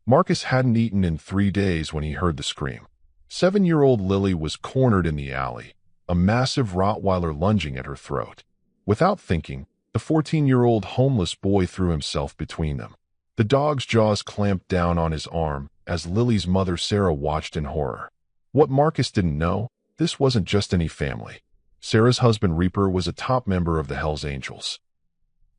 Marcus hadn't eaten in 3 days when he heard the scream. 7-year-old Lily was cornered in the alley, a massive Rottweiler lunging at her throat. Without thinking, the 14-year-old homeless boy threw himself between them. The dog's jaws clamped down on his arm as Lily's mother Sarah watched in horror. What Marcus didn't know, this wasn't just any family. Sarah's husband Reaper was a top member of the Hells Angels.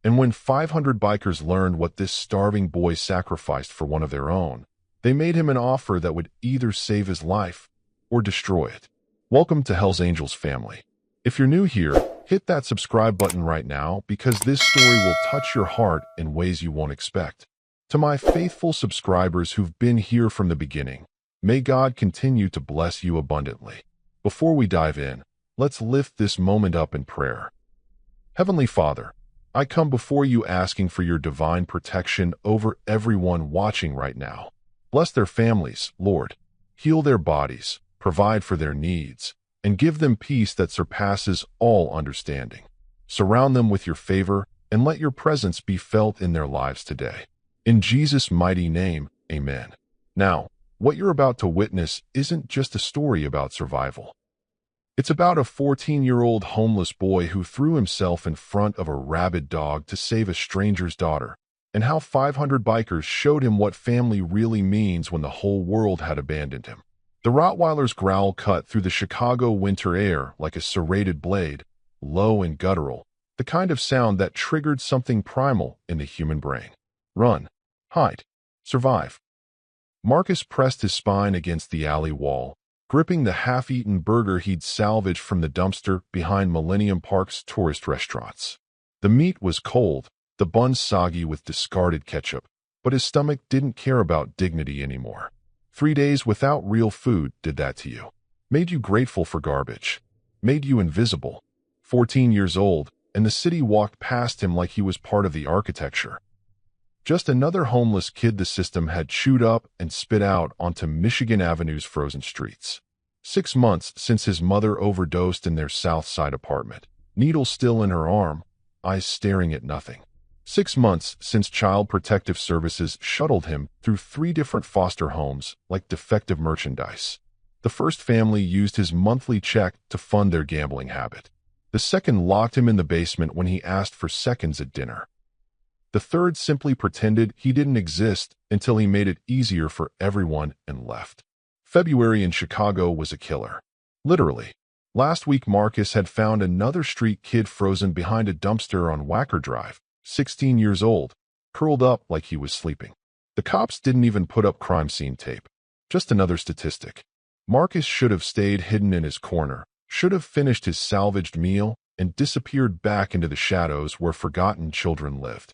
And when 500 bikers learned what this starving boy sacrificed for one of their own, they made him an offer that would either save his life or destroy it. Welcome to Hells Angels family. If you're new here, hit that subscribe button right now because this story will touch your heart in ways you won't expect. To my faithful subscribers who've been here from the beginning, may God continue to bless you abundantly. Before we dive in, let's lift this moment up in prayer. Heavenly Father, I come before you asking for your divine protection over everyone watching right now. Bless their families, Lord. Heal their bodies, provide for their needs, and give them peace that surpasses all understanding. Surround them with your favor and let your presence be felt in their lives today. In Jesus' mighty name, amen. Now, what you're about to witness isn't just a story about survival. It's about a 14-year-old homeless boy who threw himself in front of a rabid dog to save a stranger's daughter, and how 500 bikers showed him what family really means when the whole world had abandoned him. The Rottweiler's growl cut through the Chicago winter air like a serrated blade, low and guttural, the kind of sound that triggered something primal in the human brain. Run, hide, survive. Marcus pressed his spine against the alley wall, gripping the half-eaten burger he'd salvaged from the dumpster behind Millennium Park's tourist restaurants. The meat was cold, the bun soggy with discarded ketchup, but his stomach didn't care about dignity anymore. 3 days without real food did that to you. Made you grateful for garbage. Made you invisible. 14 years old, and the city walked past him like he was part of the architecture. Just another homeless kid the system had chewed up and spit out onto Michigan Avenue's frozen streets. 6 months since his mother overdosed in their South Side apartment, needle still in her arm, eyes staring at nothing. 6 months since Child Protective Services shuttled him through 3 different foster homes like defective merchandise. The first family used his monthly check to fund their gambling habit. The second locked him in the basement when he asked for seconds at dinner. The third simply pretended he didn't exist until he made it easier for everyone and left. February in Chicago was a killer. Literally. Last week Marcus had found another street kid frozen behind a dumpster on Wacker Drive, 16 years old, curled up like he was sleeping. The cops didn't even put up crime scene tape. Just another statistic. Marcus should have stayed hidden in his corner, should have finished his salvaged meal, and disappeared back into the shadows where forgotten children lived.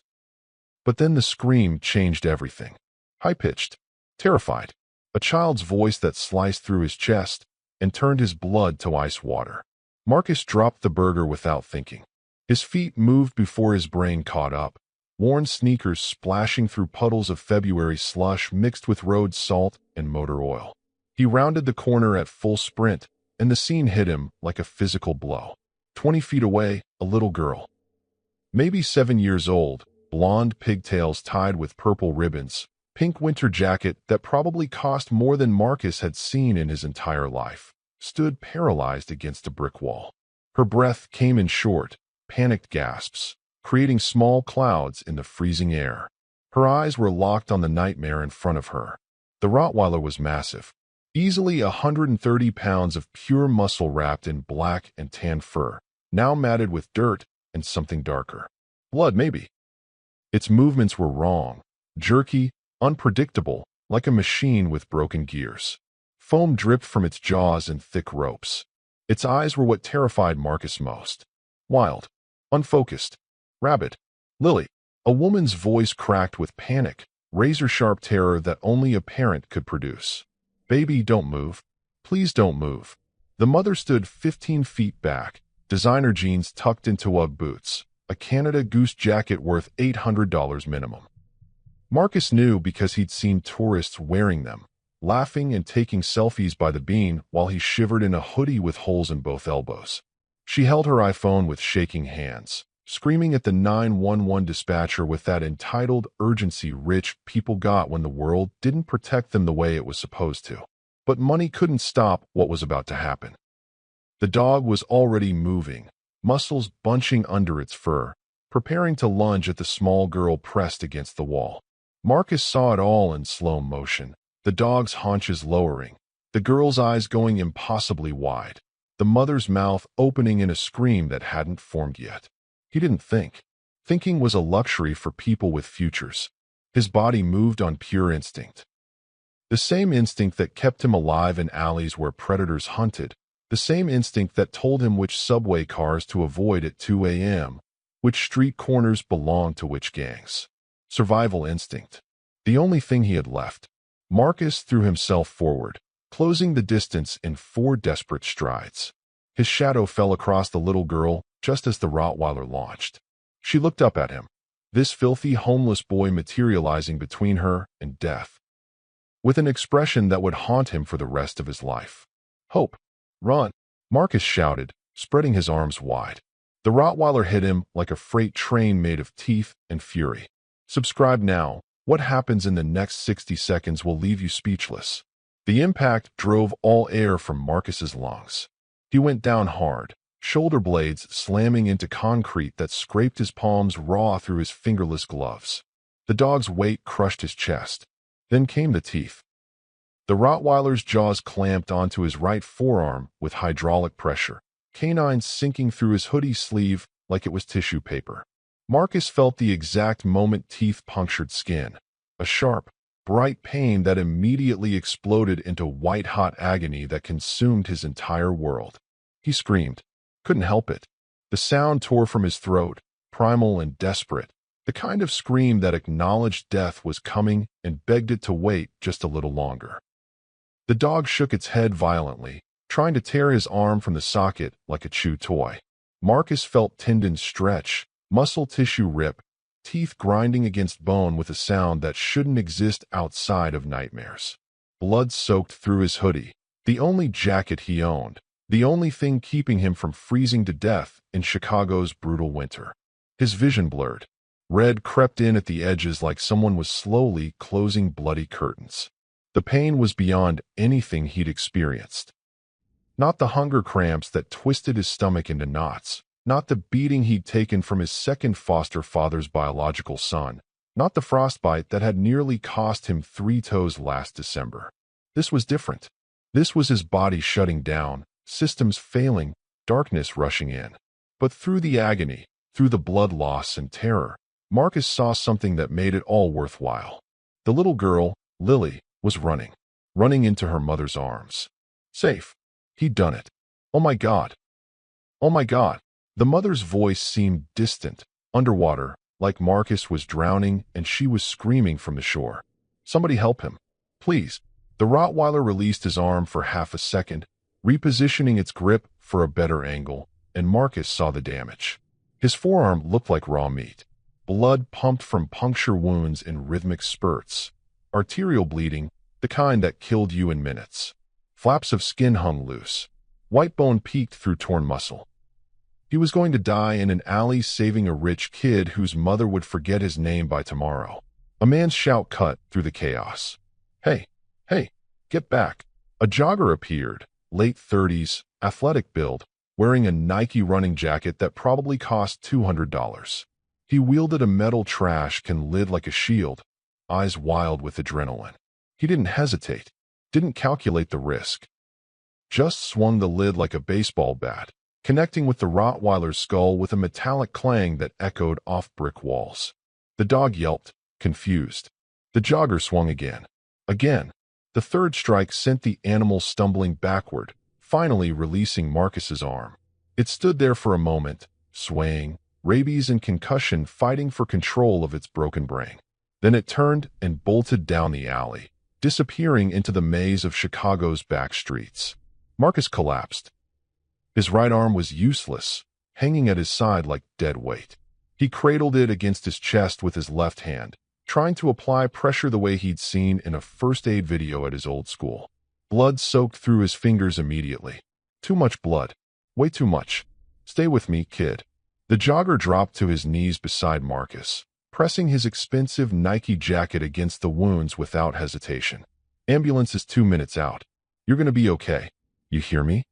But then the scream changed everything. High-pitched, terrified, a child's voice that sliced through his chest and turned his blood to ice water. Marcus dropped the burger without thinking. His feet moved before his brain caught up, worn sneakers splashing through puddles of February slush mixed with road salt and motor oil. He rounded the corner at full sprint, and the scene hit him like a physical blow. 20 feet away, a little girl. Maybe 7 years old, blonde pigtails tied with purple ribbons, pink winter jacket that probably cost more than Marcus had seen in his entire life, stood paralyzed against a brick wall. Her breath came in short, panicked gasps, creating small clouds in the freezing air. Her eyes were locked on the nightmare in front of her. The Rottweiler was massive, easily 130 pounds of pure muscle wrapped in black and tan fur, now matted with dirt and something darker. Blood, maybe. Its movements were wrong, jerky, unpredictable, like a machine with broken gears. Foam dripped from its jaws in thick ropes. Its eyes were what terrified Marcus most. Wild, unfocused, rabid. Lily. A woman's voice cracked with panic, razor-sharp terror that only a parent could produce. Baby, don't move. Please don't move. The mother stood 15 feet back, designer jeans tucked into Ugg boots, a Canada Goose jacket worth $800 minimum. Marcus knew because he'd seen tourists wearing them, laughing and taking selfies by the bean while he shivered in a hoodie with holes in both elbows. She held her iPhone with shaking hands, screaming at the 911 dispatcher with that entitled urgency rich people got when the world didn't protect them the way it was supposed to. But money couldn't stop what was about to happen. The dog was already moving, muscles bunching under its fur, preparing to lunge at the small girl pressed against the wall. Marcus saw it all in slow motion, the dog's haunches lowering, the girl's eyes going impossibly wide, the mother's mouth opening in a scream that hadn't formed yet. He didn't think. Thinking was a luxury for people with futures. His body moved on pure instinct. The same instinct that kept him alive in alleys where predators hunted, the same instinct that told him which subway cars to avoid at 2 a.m., which street corners belonged to which gangs. Survival instinct. The only thing he had left. Marcus threw himself forward, closing the distance in 4 desperate strides. His shadow fell across the little girl just as the Rottweiler launched. She looked up at him, this filthy homeless boy materializing between her and death, with an expression that would haunt him for the rest of his life. "Hope! Run!" Marcus shouted, spreading his arms wide. The Rottweiler hit him like a freight train made of teeth and fury. Subscribe now. What happens in the next 60 seconds will leave you speechless. The impact drove all air from Marcus's lungs. He went down hard, shoulder blades slamming into concrete that scraped his palms raw through his fingerless gloves. The dog's weight crushed his chest. Then came the teeth. The Rottweiler's jaws clamped onto his right forearm with hydraulic pressure, canines sinking through his hoodie sleeve like it was tissue paper. Marcus felt the exact moment teeth punctured skin, a sharp, bright pain that immediately exploded into white-hot agony that consumed his entire world. He screamed. Couldn't help it. The sound tore from his throat, primal and desperate, the kind of scream that acknowledged death was coming and begged it to wait just a little longer. The dog shook its head violently, trying to tear his arm from the socket like a chew toy. Marcus felt tendons stretch, muscle tissue rip, teeth grinding against bone with a sound that shouldn't exist outside of nightmares. Blood soaked through his hoodie, the only jacket he owned, the only thing keeping him from freezing to death in Chicago's brutal winter. His vision blurred. Red crept in at the edges like someone was slowly closing bloody curtains. The pain was beyond anything he'd experienced. Not the hunger cramps that twisted his stomach into knots, not the beating he'd taken from his second foster father's biological son, not the frostbite that had nearly cost him 3 toes last December. This was different. This was his body shutting down, systems failing, darkness rushing in. But through the agony, through the blood loss and terror, Marcus saw something that made it all worthwhile. The little girl, Lily, was running into her mother's arms. Safe. He'd done it. Oh my God. Oh my God. The mother's voice seemed distant, underwater, like Marcus was drowning and she was screaming from the shore. Somebody help him. Please. The Rottweiler released his arm for half a second, repositioning its grip for a better angle, and Marcus saw the damage. His forearm looked like raw meat. Blood pumped from puncture wounds in rhythmic spurts. Arterial bleeding, the kind that killed you in minutes. Flaps of skin hung loose. White bone peeked through torn muscle. He was going to die in an alley saving a rich kid whose mother would forget his name by tomorrow. A man's shout cut through the chaos. Hey, hey, get back. A jogger appeared, late 30s, athletic build, wearing a Nike running jacket that probably cost $200. He wielded a metal trash can lid like a shield, eyes wild with adrenaline. He didn't hesitate, didn't calculate the risk. Just swung the lid like a baseball bat, connecting with the Rottweiler's skull with a metallic clang that echoed off brick walls. The dog yelped, confused. The jogger swung again. Again. The third strike sent the animal stumbling backward, finally releasing Marcus's arm. It stood there for a moment, swaying, rabies and concussion fighting for control of its broken brain. Then it turned and bolted down the alley, disappearing into the maze of Chicago's back streets. Marcus collapsed. His right arm was useless, hanging at his side like dead weight. He cradled it against his chest with his left hand, trying to apply pressure the way he'd seen in a first aid video at his old school. Blood soaked through his fingers immediately. Too much blood. Way too much. Stay with me, kid. The jogger dropped to his knees beside Marcus, pressing his expensive Nike jacket against the wounds without hesitation. Ambulance is 2 minutes out. You're going to be okay. You hear me?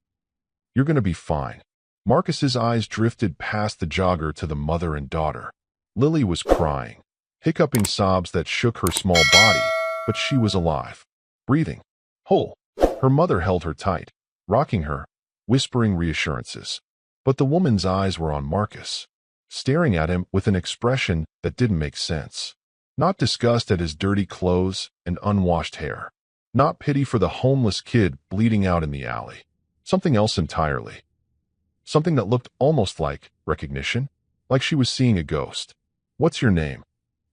You're going to be fine. Marcus's eyes drifted past the jogger to the mother and daughter. Lily was crying, hiccuping sobs that shook her small body, but she was alive, breathing, whole. Her mother held her tight, rocking her, whispering reassurances. But the woman's eyes were on Marcus, staring at him with an expression that didn't make sense. Not disgust at his dirty clothes and unwashed hair. Not pity for the homeless kid bleeding out in the alley. Something else entirely. Something that looked almost like recognition, like she was seeing a ghost. "What's your name?"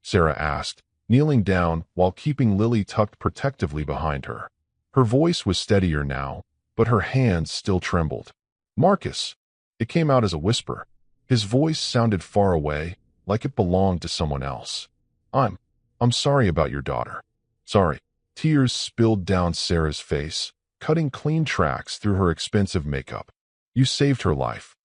Sarah asked, kneeling down while keeping Lily tucked protectively behind her. Her voice was steadier now, but her hands still trembled. "Marcus." It came out as a whisper. His voice sounded far away, like it belonged to someone else. I'm sorry about your daughter. Sorry." Tears spilled down Sarah's face, cutting clean tracks through her expensive makeup. "You saved her life.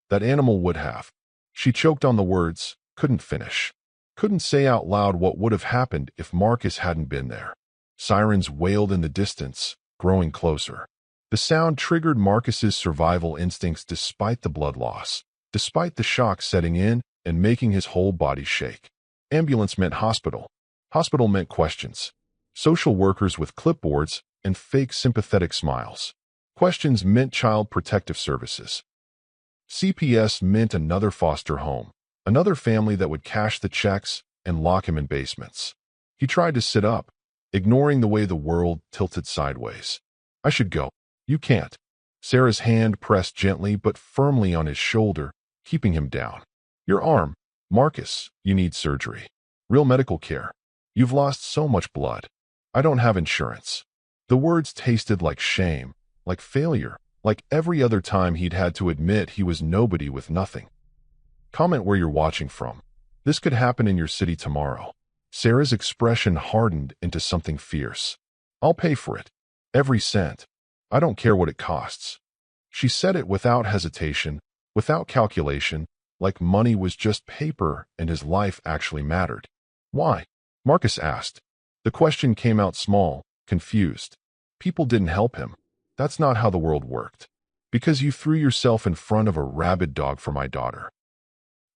That animal would have." She choked on the words, couldn't finish. Couldn't say out loud what would have happened if Marcus hadn't been there. Sirens wailed in the distance, growing closer. The sound triggered Marcus's survival instincts despite the blood loss, despite the shock setting in and making his whole body shake. Ambulance meant hospital. Hospital meant questions. Social workers with clipboards and fake sympathetic smiles. Questions meant Child Protective Services. CPS meant another foster home, another family that would cash the checks and lock him in basements. He tried to sit up, ignoring the way the world tilted sideways. "I should go." "You can't." Sarah's hand pressed gently but firmly on his shoulder, keeping him down. "Your arm." "Marcus, you need surgery. Real medical care. You've lost so much blood." "I don't have insurance." The words tasted like shame, like failure, like every other time he'd had to admit he was nobody with nothing. "Comment where you're watching from. This could happen in your city tomorrow." Sarah's expression hardened into something fierce. "I'll pay for it. Every cent. I don't care what it costs." She said it without hesitation, without calculation, like money was just paper and his life actually mattered. "Why?" Marcus asked. The question came out small, confused. People didn't help him. "That's not how the world worked." "Because you threw yourself in front of a rabid dog for my daughter."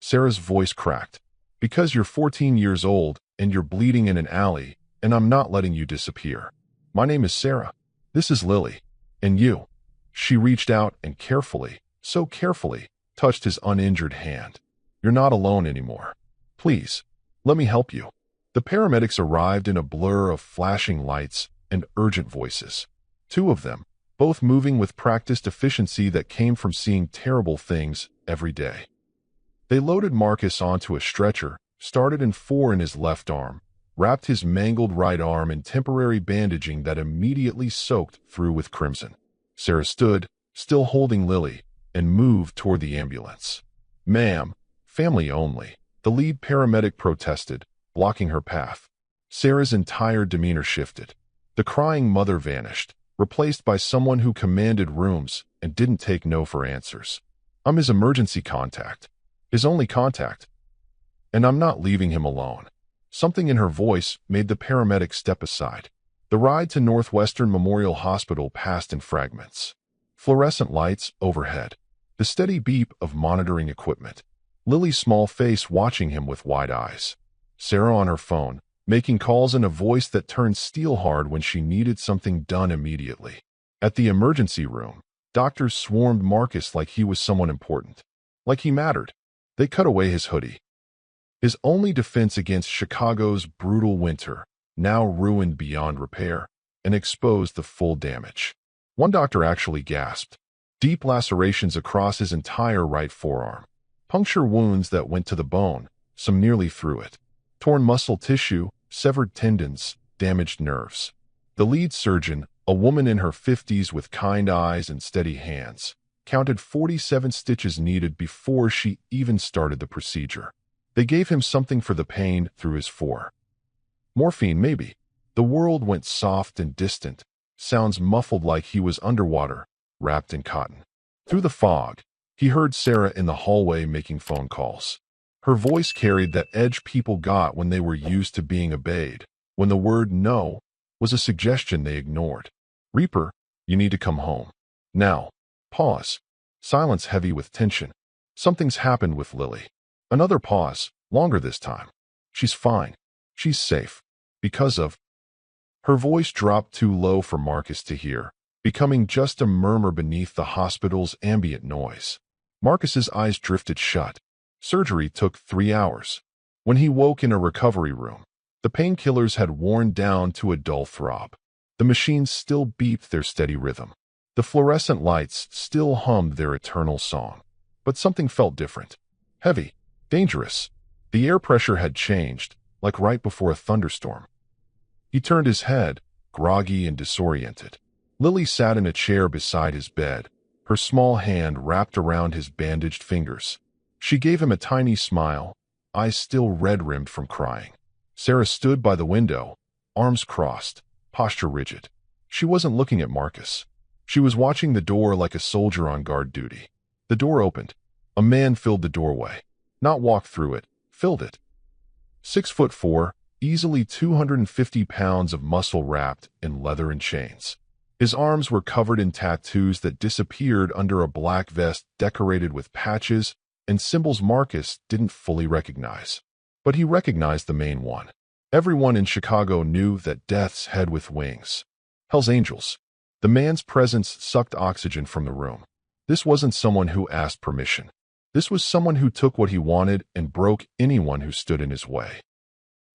Sarah's voice cracked. "Because you're 14 years old and you're bleeding in an alley, and I'm not letting you disappear. My name is Sarah. This is Lily. And you." She reached out and carefully, so carefully, touched his uninjured hand. "You're not alone anymore. Please, let me help you." The paramedics arrived in a blur of flashing lights and urgent voices. 2 of them, both moving with practiced efficiency that came from seeing terrible things every day. They loaded Marcus onto a stretcher, started in 4 in his left arm, wrapped his mangled right arm in temporary bandaging that immediately soaked through with crimson. Sarah stood, still holding Lily, and moved toward the ambulance. "Ma'am, family only," the lead paramedic protested, blocking her path. Sarah's entire demeanor shifted. The crying mother vanished, replaced by someone who commanded rooms and didn't take no for answers. "I'm his emergency contact. His only contact. And I'm not leaving him alone." Something in her voice made the paramedic step aside. The ride to Northwestern Memorial Hospital passed in fragments. Fluorescent lights overhead. The steady beep of monitoring equipment. Lily's small face watching him with wide eyes. Sarah on her phone, making calls in a voice that turned steel-hard when she needed something done immediately. At the emergency room, doctors swarmed Marcus like he was someone important. Like he mattered. They cut away his hoodie. His only defense against Chicago's brutal winter, now ruined beyond repair, and exposed the full damage. One doctor actually gasped. Deep lacerations across his entire right forearm. Puncture wounds that went to the bone, some nearly through it. Torn muscle tissue, severed tendons, damaged nerves. The lead surgeon, a woman in her 50s with kind eyes and steady hands, counted 47 stitches needed before she even started the procedure. They gave him something for the pain through his 4. Morphine, maybe. The world went soft and distant, sounds muffled like he was underwater, wrapped in cotton. Through the fog, He heard Sarah in the hallway making phone calls. Her voice carried that edge people got when they were used to being obeyed, when the word no was a suggestion they ignored. Reaper, you need to come home. Now. Pause. Silence heavy with tension. Something's happened with Lily. Another pause, longer this time. She's fine. She's safe. Because of... Her voice dropped too low for Marcus to hear, becoming just a murmur beneath the hospital's ambient noise. Marcus's eyes drifted shut. Surgery took 3 hours. When he woke in a recovery room, the painkillers had worn down to a dull throb. The machines still beeped their steady rhythm. The fluorescent lights still hummed their eternal song. But something felt different. Heavy. Dangerous. The air pressure had changed, like right before a thunderstorm. He turned his head, groggy and disoriented. Lily sat in a chair beside his bed, her small hand wrapped around his bandaged fingers. She gave him a tiny smile, eyes still red-rimmed from crying. Sarah stood by the window, arms crossed, posture rigid. She wasn't looking at Marcus. She was watching the door like a soldier on guard duty. The door opened. A man filled the doorway. Not walked through it, filled it. 6'4", easily 250 pounds of muscle wrapped in leather and chains. His arms were covered in tattoos that disappeared under a black vest decorated with patches and symbols Marcus didn't fully recognize. But he recognized the main one. Everyone in Chicago knew that deaths head with wings. Hell's Angels. The man's presence sucked oxygen from the room. This wasn't someone who asked permission. This was someone who took what he wanted and broke anyone who stood in his way.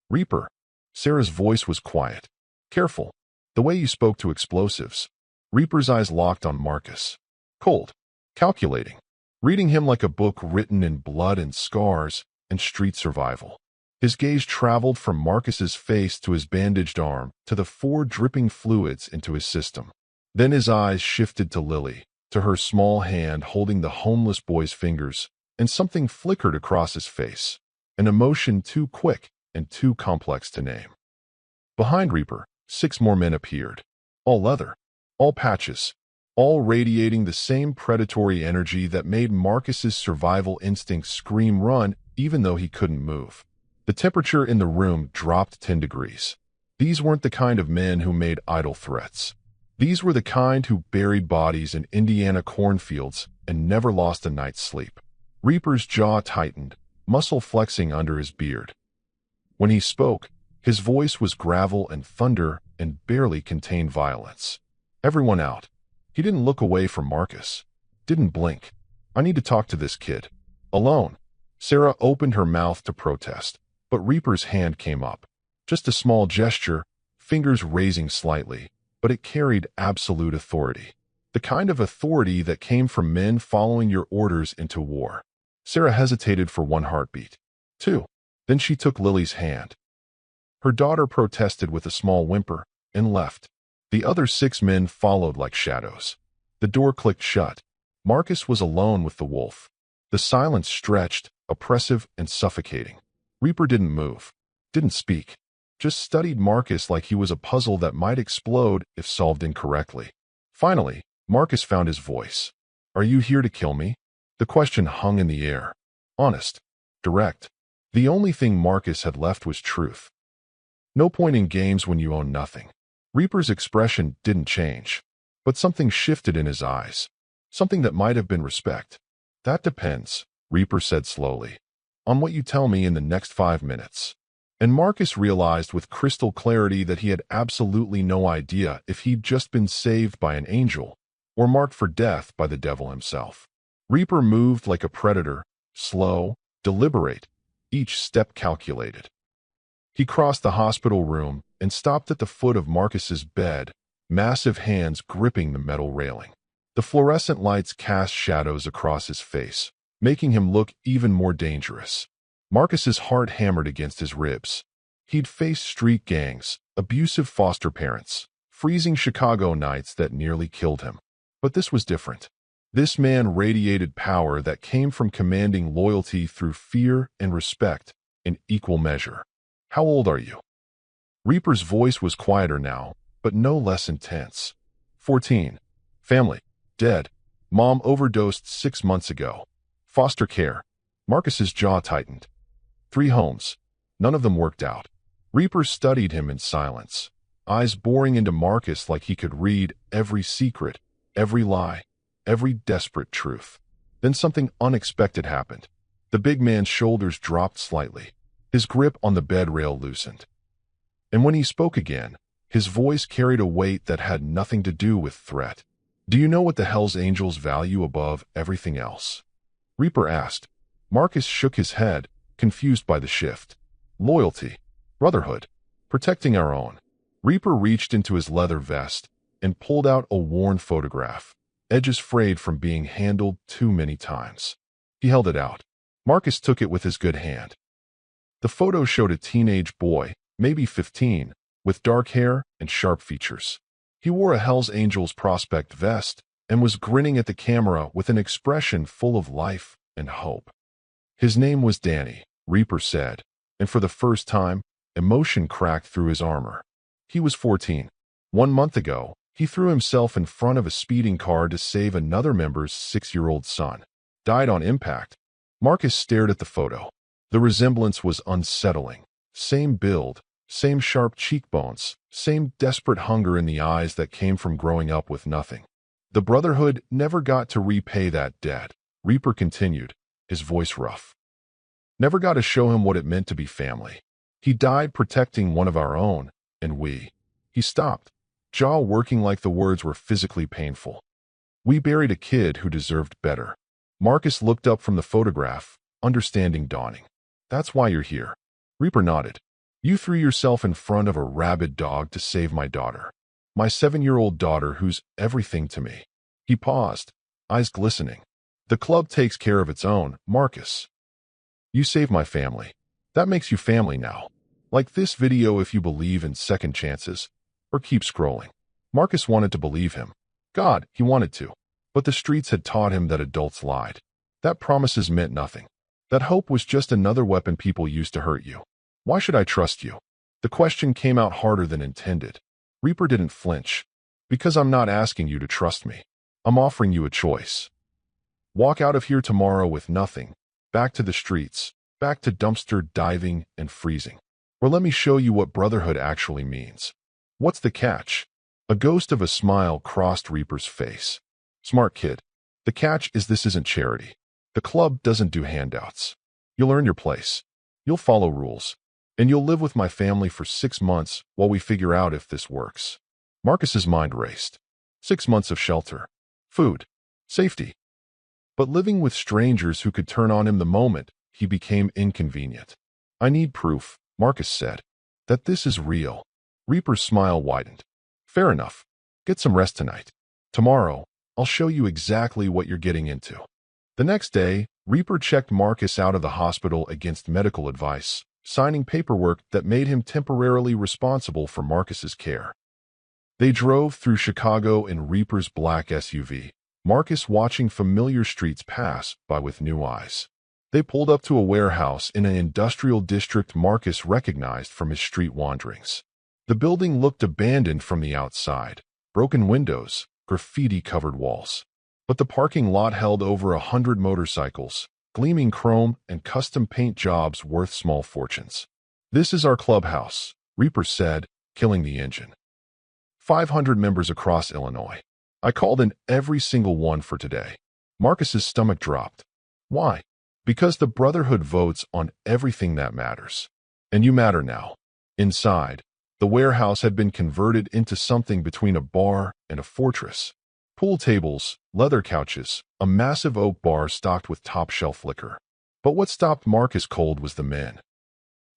Reaper. Sarah's voice was quiet. Careful. The way you spoke to explosives. Reaper's eyes locked on Marcus. Cold. Calculating. Reading him like a book written in blood and scars and street survival. His gaze traveled from Marcus's face to his bandaged arm to the 4 dripping fluids into his system. Then his eyes shifted to Lily, to her small hand holding the homeless boy's fingers, and something flickered across his face. An emotion too quick and too complex to name. Behind Reaper, 6 more men appeared. All leather. All patches. All radiating the same predatory energy that made Marcus's survival instincts scream run even though he couldn't move. The temperature in the room dropped 10 degrees. These weren't the kind of men who made idle threats. These were the kind who buried bodies in Indiana cornfields and never lost a night's sleep. Reaper's jaw tightened, muscle flexing under his beard. When he spoke, his voice was gravel and thunder and barely contained violence. Everyone out. He didn't look away from Marcus. Didn't blink. I need to talk to this kid. Alone. Sarah opened her mouth to protest, but Reaper's hand came up. Just a small gesture, fingers raising slightly, but it carried absolute authority. The kind of authority that came from men following your orders into war. Sarah hesitated for 1 heartbeat. 2. Then she took Lily's hand. Her daughter protested with a small whimper and left. The other 6 men followed like shadows. The door clicked shut. Marcus was alone with the wolf. The silence stretched, oppressive and suffocating. Reaper didn't move, didn't speak, just studied Marcus like he was a puzzle that might explode if solved incorrectly. Finally, Marcus found his voice. Are you here to kill me? The question hung in the air. Honest. Direct. The only thing Marcus had left was truth. No point in games when you own nothing. Reaper's expression didn't change, but something shifted in his eyes. Something that might have been respect. That depends, Reaper said slowly, on what you tell me in the next 5 minutes. And Marcus realized with crystal clarity that he had absolutely no idea if he'd just been saved by an angel or marked for death by the devil himself. Reaper moved like a predator, slow, deliberate, each step calculated. He crossed the hospital room and stopped at the foot of Marcus's bed, massive hands gripping the metal railing. The fluorescent lights cast shadows across his face, making him look even more dangerous. Marcus's heart hammered against his ribs. He'd faced street gangs, abusive foster parents, freezing Chicago nights that nearly killed him. But this was different. This man radiated power that came from commanding loyalty through fear and respect in equal measure. How old are you? Reaper's voice was quieter now, but no less intense. 14. Family. Dead. Mom overdosed 6 months ago. Foster care. Marcus's jaw tightened. 3 homes. None of them worked out. Reaper studied him in silence, eyes boring into Marcus like he could read every secret, every lie, every desperate truth. Then something unexpected happened. The big man's shoulders dropped slightly. His grip on the bed rail loosened. And when he spoke again, his voice carried a weight that had nothing to do with threat. "Do you know what the Hells Angels value above everything else?" Reaper asked. Marcus shook his head, confused by the shift. "Loyalty. Brotherhood. Protecting our own." Reaper reached into his leather vest and pulled out a worn photograph, edges frayed from being handled too many times. He held it out. Marcus took it with his good hand. The photo showed a teenage boy, maybe 15, with dark hair and sharp features. He wore a Hells Angels prospect vest and was grinning at the camera with an expression full of life and hope. His name was Danny, Reaper said, and for the first time, emotion cracked through his armor. He was 14. 1 month ago, he threw himself in front of a speeding car to save another member's 6-year-old son. Died on impact. Marcus stared at the photo. The resemblance was unsettling. Same build, same sharp cheekbones, same desperate hunger in the eyes that came from growing up with nothing. The Brotherhood never got to repay that debt, Reaper continued, his voice rough. Never got to show him what it meant to be family. He died protecting one of our own, and we. He stopped, jaw working like the words were physically painful. We buried a kid who deserved better. Marcus looked up from the photograph, understanding dawning. That's why you're here. Reaper nodded. You threw yourself in front of a rabid dog to save my daughter. My 7-year-old daughter who's everything to me. He paused, eyes glistening. The club takes care of its own, Marcus. You saved my family. That makes you family now. Like this video if you believe in second chances, or keep scrolling. Marcus wanted to believe him. God, he wanted to. But the streets had taught him that adults lied. That promises meant nothing. That hope was just another weapon people used to hurt you. Why should I trust you? The question came out harder than intended. Reaper didn't flinch. Because I'm not asking you to trust me. I'm offering you a choice. Walk out of here tomorrow with nothing. Back to the streets. Back to dumpster diving and freezing. Or let me show you what brotherhood actually means. What's the catch? A ghost of a smile crossed Reaper's face. Smart kid. The catch is this isn't charity. The club doesn't do handouts. You'll earn your place. You'll follow rules. And you'll live with my family for 6 months while we figure out if this works. Marcus's mind raced. 6 months of shelter. Food. Safety. But living with strangers who could turn on him the moment he became inconvenient. I need proof, Marcus said, that this is real. Reaper's smile widened. Fair enough. Get some rest tonight. Tomorrow, I'll show you exactly what you're getting into. The next day, Reaper checked Marcus out of the hospital against medical advice, signing paperwork that made him temporarily responsible for Marcus's care. They drove through Chicago in Reaper's black SUV, Marcus watching familiar streets pass by with new eyes. They pulled up to a warehouse in an industrial district Marcus recognized from his street wanderings. The building looked abandoned from the outside, broken windows, graffiti-covered walls. But the parking lot held over 100 motorcycles, gleaming chrome and custom paint jobs worth small fortunes. This is our clubhouse, Reaper said, killing the engine. 500 members across Illinois. I called in every single one for today. Marcus's stomach dropped. Why? Because the Brotherhood votes on everything that matters. And you matter now. Inside, the warehouse had been converted into something between a bar and a fortress. Pool tables, leather couches, a massive oak bar stocked with top-shelf liquor. But what stopped Marcus cold was the men.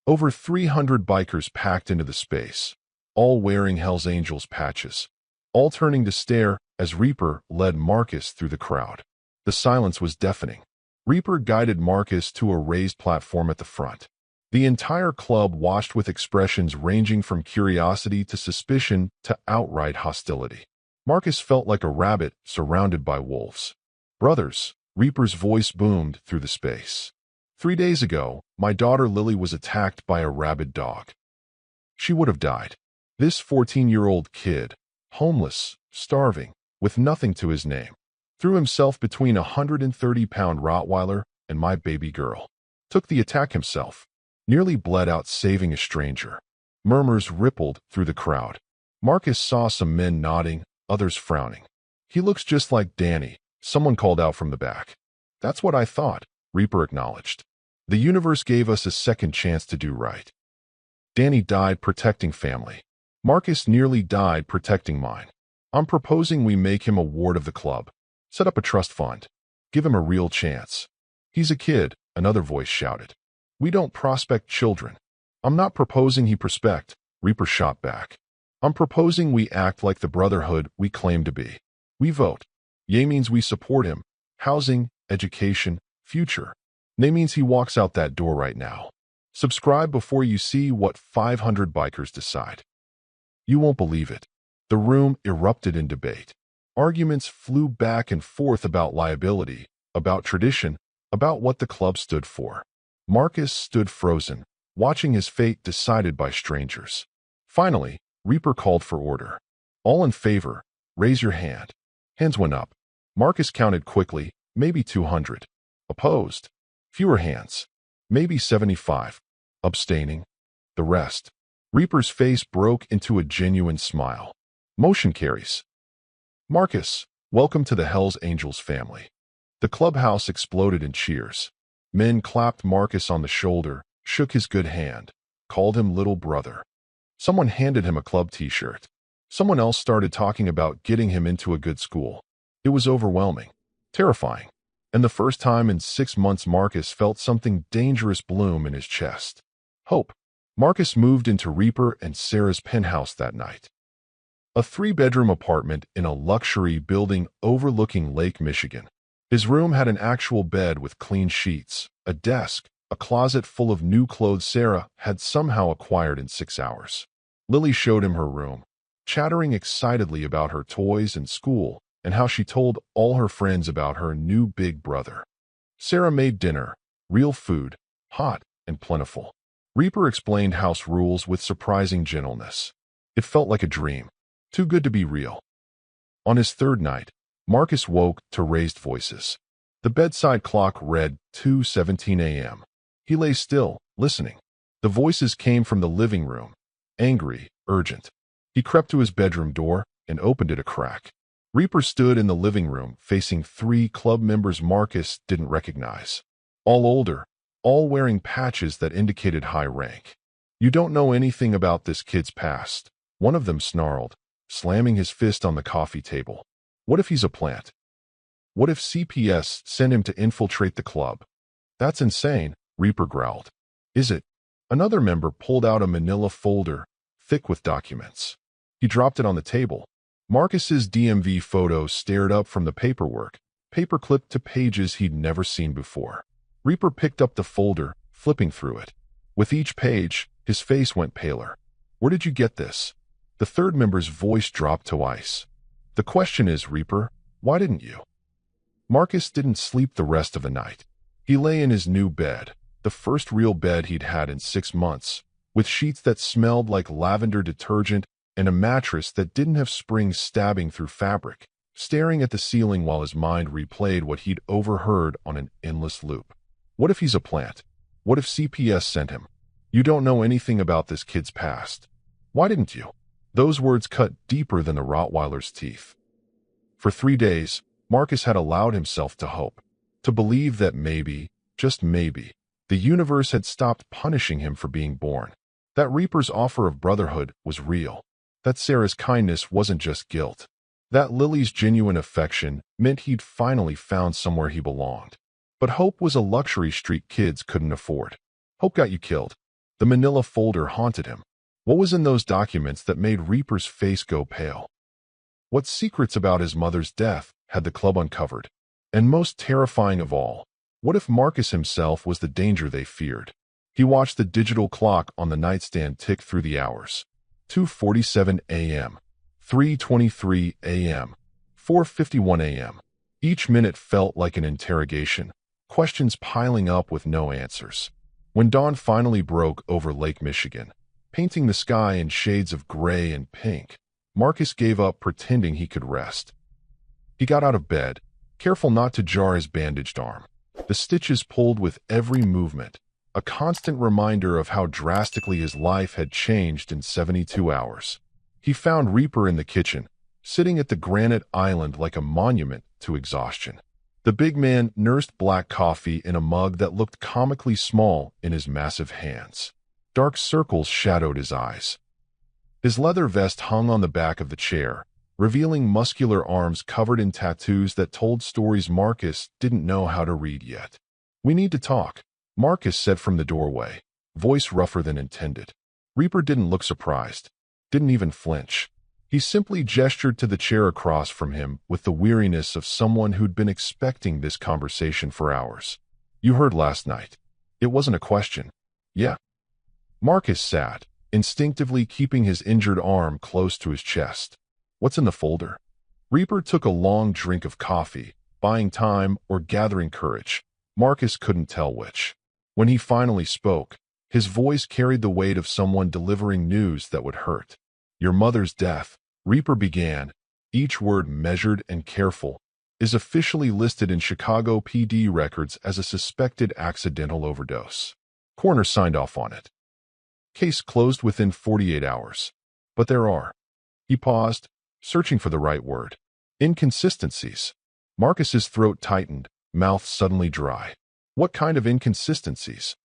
Over 300 bikers packed into the space, all wearing Hells Angels patches, all turning to stare as Reaper led Marcus through the crowd. The silence was deafening. Reaper guided Marcus to a raised platform at the front. The entire club watched with expressions ranging from curiosity to suspicion to outright hostility. Marcus felt like a rabbit surrounded by wolves. Brothers, Reaper's voice boomed through the space. 3 days ago, my daughter Lily was attacked by a rabid dog. She would have died. This 14-year-old kid, homeless, starving, with nothing to his name. threw himself between a 130-pound Rottweiler and my baby girl. Took the attack himself. Nearly bled out saving a stranger. Murmurs rippled through the crowd. Marcus saw some men nodding, others frowning. He looks just like Danny, someone called out from the back. That's what I thought, Reaper acknowledged. The universe gave us a second chance to do right. Danny died protecting family. Marcus nearly died protecting mine. I'm proposing we make him a ward of the club. Set up a trust fund. Give him a real chance. He's a kid, another voice shouted. We don't prospect children. I'm not proposing he prospect, Reaper shot back. I'm proposing we act like the brotherhood we claim to be. We vote. Yay means we support him. Housing, education, future. Nay means he walks out that door right now. Subscribe before you see what 500 bikers decide. You won't believe it. The room erupted in debate. Arguments flew back and forth about liability, about tradition, about what the club stood for. Marcus stood frozen, watching his fate decided by strangers. Finally, Reaper called for order. All in favor, raise your hand. Hands went up. Marcus counted quickly, maybe 200. Opposed? Fewer hands. Maybe 75. Abstaining? The rest. Reaper's face broke into a genuine smile. Motion carries. Marcus, welcome to the Hells Angels family. The clubhouse exploded in cheers. Men clapped Marcus on the shoulder, shook his good hand, called him little brother. Someone handed him a club t-shirt. Someone else started talking about getting him into a good school. It was overwhelming, terrifying, and the first time in 6 months Marcus felt something dangerous bloom in his chest. Hope. Marcus moved into Reaper and Sarah's penthouse that night. A 3-bedroom apartment in a luxury building overlooking Lake Michigan. His room had an actual bed with clean sheets, a desk, a closet full of new clothes Sarah had somehow acquired in 6 hours. Lily showed him her room, chattering excitedly about her toys and school and how she told all her friends about her new big brother. Sarah made dinner, real food, hot and plentiful. Reaper explained house rules with surprising gentleness. It felt like a dream, too good to be real. On his 3rd night, Marcus woke to raised voices. The bedside clock read 2:17 a.m. He lay still, listening. The voices came from the living room, angry, urgent. He crept to his bedroom door and opened it a crack. Reaper stood in the living room facing 3 club members Marcus didn't recognize. All older, all wearing patches that indicated high rank. You don't know anything about this kid's past, one of them snarled, slamming his fist on the coffee table. What if he's a plant? What if CPS sent him to infiltrate the club? That's insane, Reaper growled. Is it? Another member pulled out a manila folder, thick with documents. He dropped it on the table. Marcus's DMV photo stared up from the paperwork, paper-clipped to pages he'd never seen before. Reaper picked up the folder, flipping through it. With each page, his face went paler. Where did you get this? The 3rd member's voice dropped to ice. The question is, Reaper, why didn't you? Marcus didn't sleep the rest of the night. He lay in his new bed, the first real bed he'd had in 6 months, with sheets that smelled like lavender detergent and a mattress that didn't have springs stabbing through fabric, staring at the ceiling while his mind replayed what he'd overheard on an endless loop. What if he's a plant? What if CPS sent him? You don't know anything about this kid's past. Why didn't you? Those words cut deeper than the Rottweiler's teeth. For 3 days, Marcus had allowed himself to hope, to believe that maybe, just maybe, the universe had stopped punishing him for being born. That Reaper's offer of brotherhood was real. That Sarah's kindness wasn't just guilt. That Lily's genuine affection meant he'd finally found somewhere he belonged. But hope was a luxury street kids couldn't afford. Hope got you killed. The manila folder haunted him. What was in those documents that made Reaper's face go pale? What secrets about his mother's death had the club uncovered? And most terrifying of all, what if Marcus himself was the danger they feared? He watched the digital clock on the nightstand tick through the hours. 2:47 a.m., 3:23 a.m., 4:51 a.m. Each minute felt like an interrogation, questions piling up with no answers. When dawn finally broke over Lake Michigan, painting the sky in shades of gray and pink, Marcus gave up pretending he could rest. He got out of bed, careful not to jar his bandaged arm. The stitches pulled with every movement, a constant reminder of how drastically his life had changed in 72 hours. He found Reaper in the kitchen, sitting at the granite island like a monument to exhaustion. The big man nursed black coffee in a mug that looked comically small in his massive hands. Dark circles shadowed his eyes. His leather vest hung on the back of the chair, revealing muscular arms covered in tattoos that told stories Marcus didn't know how to read yet. "We need to talk," Marcus said from the doorway, voice rougher than intended. Reaper didn't look surprised, didn't even flinch. He simply gestured to the chair across from him with the weariness of someone who'd been expecting this conversation for hours. "You heard last night." It wasn't a question. "Yeah." Marcus sat, instinctively keeping his injured arm close to his chest. "What's in the folder?" Reaper took a long drink of coffee, buying time or gathering courage. Marcus couldn't tell which. When he finally spoke, his voice carried the weight of someone delivering news that would hurt. "Your mother's death," Reaper began, each word measured and careful, "is officially listed in Chicago PD records as a suspected accidental overdose. Coroner signed off on it. Case closed within 48 hours. But there are—" He paused, searching for the right word. "Inconsistencies." Marcus's throat tightened, mouth suddenly dry. "What kind of inconsistencies?"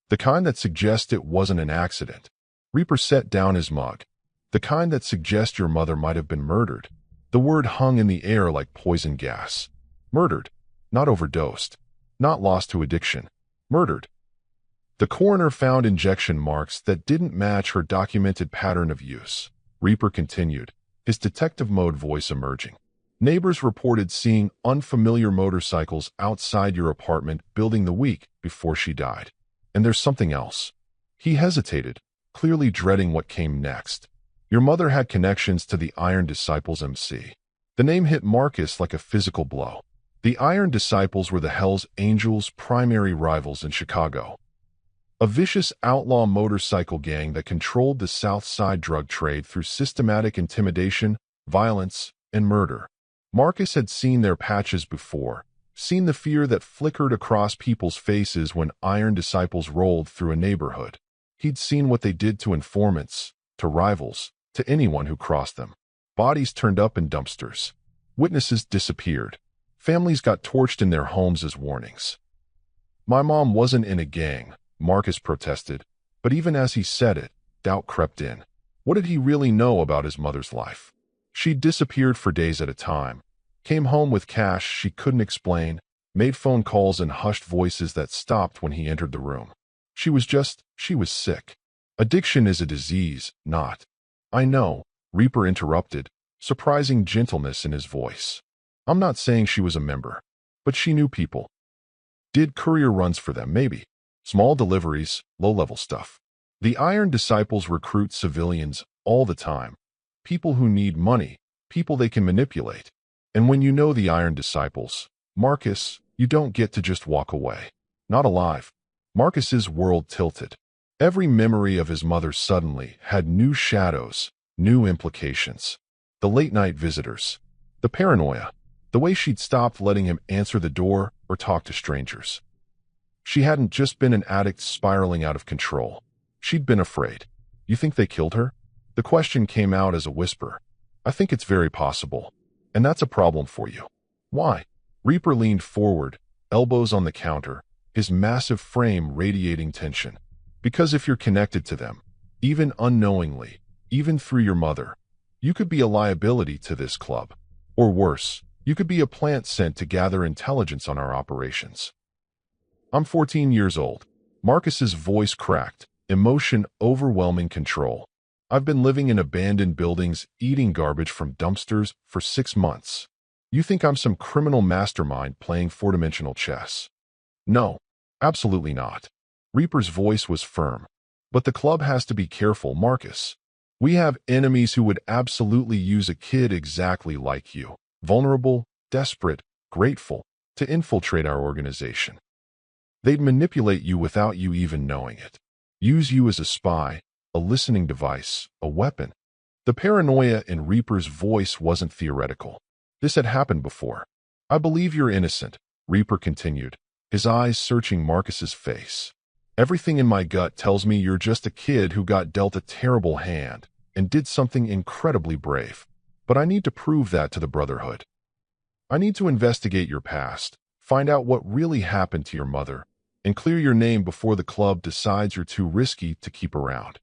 "The kind that suggest it wasn't an accident." Reaper set down his mug. "The kind that suggest your mother might have been murdered." The word hung in the air like poison gas. Murdered. Not overdosed. Not lost to addiction. Murdered. The coroner found injection marks that didn't match her documented pattern of use. Reaper continued, his detective mode voice emerging. "Neighbors reported seeing unfamiliar motorcycles outside your apartment building the week before she died. And there's something else." He hesitated, clearly dreading what came next. "Your mother had connections to the Iron Disciples MC." The name hit Marcus like a physical blow. The Iron Disciples were the Hells Angels' primary rivals in Chicago. A vicious outlaw motorcycle gang that controlled the South Side drug trade through systematic intimidation, violence, and murder. Marcus had seen their patches before, seen the fear that flickered across people's faces when Iron Disciples rolled through a neighborhood. He'd seen what they did to informants, to rivals, to anyone who crossed them. Bodies turned up in dumpsters. Witnesses disappeared. Families got torched in their homes as warnings. "My mom wasn't in a gang," Marcus protested, but even as he said it, doubt crept in. What did he really know about his mother's life? She'd disappeared for days at a time, came home with cash she couldn't explain, made phone calls in hushed voices that stopped when he entered the room. She was sick. Addiction is a disease, not— "I know," Reaper interrupted, surprising gentleness in his voice. "I'm not saying she was a member, but she knew people. Did courier runs for them, maybe. Small deliveries, low-level stuff. The Iron Disciples recruit civilians all the time. People who need money, people they can manipulate. And when you know the Iron Disciples, Marcus, you don't get to just walk away. Not alive." Marcus's world tilted. Every memory of his mother suddenly had new shadows, new implications. The late-night visitors. The paranoia. The way she'd stopped letting him answer the door or talk to strangers. She hadn't just been an addict spiraling out of control. She'd been afraid. "You think they killed her?" The question came out as a whisper. "I think it's very possible. And that's a problem for you." "Why?" Reaper leaned forward, elbows on the counter, his massive frame radiating tension. "Because if you're connected to them, even unknowingly, even through your mother, you could be a liability to this club. Or worse, you could be a plant sent to gather intelligence on our operations." "I'm 14 years old." Marcus's voice cracked, emotion overwhelming control. "I've been living in abandoned buildings, eating garbage from dumpsters for 6 months. You think I'm some criminal mastermind playing four-dimensional chess?" "No, absolutely not." Reaper's voice was firm. "But the club has to be careful, Marcus. We have enemies who would absolutely use a kid exactly like you, vulnerable, desperate, grateful, to infiltrate our organization. They'd manipulate you without you even knowing it. Use you as a spy, a listening device, a weapon." The paranoia in Reaper's voice wasn't theoretical. This had happened before. I believe you're innocent, Reaper continued, his eyes searching Marcus's face. Everything in my gut tells me you're just a kid who got dealt a terrible hand and did something incredibly brave. But I need to prove that to the Brotherhood. I need to investigate your past, find out what really happened to your mother, and clear your name before the club decides you're too risky to keep around.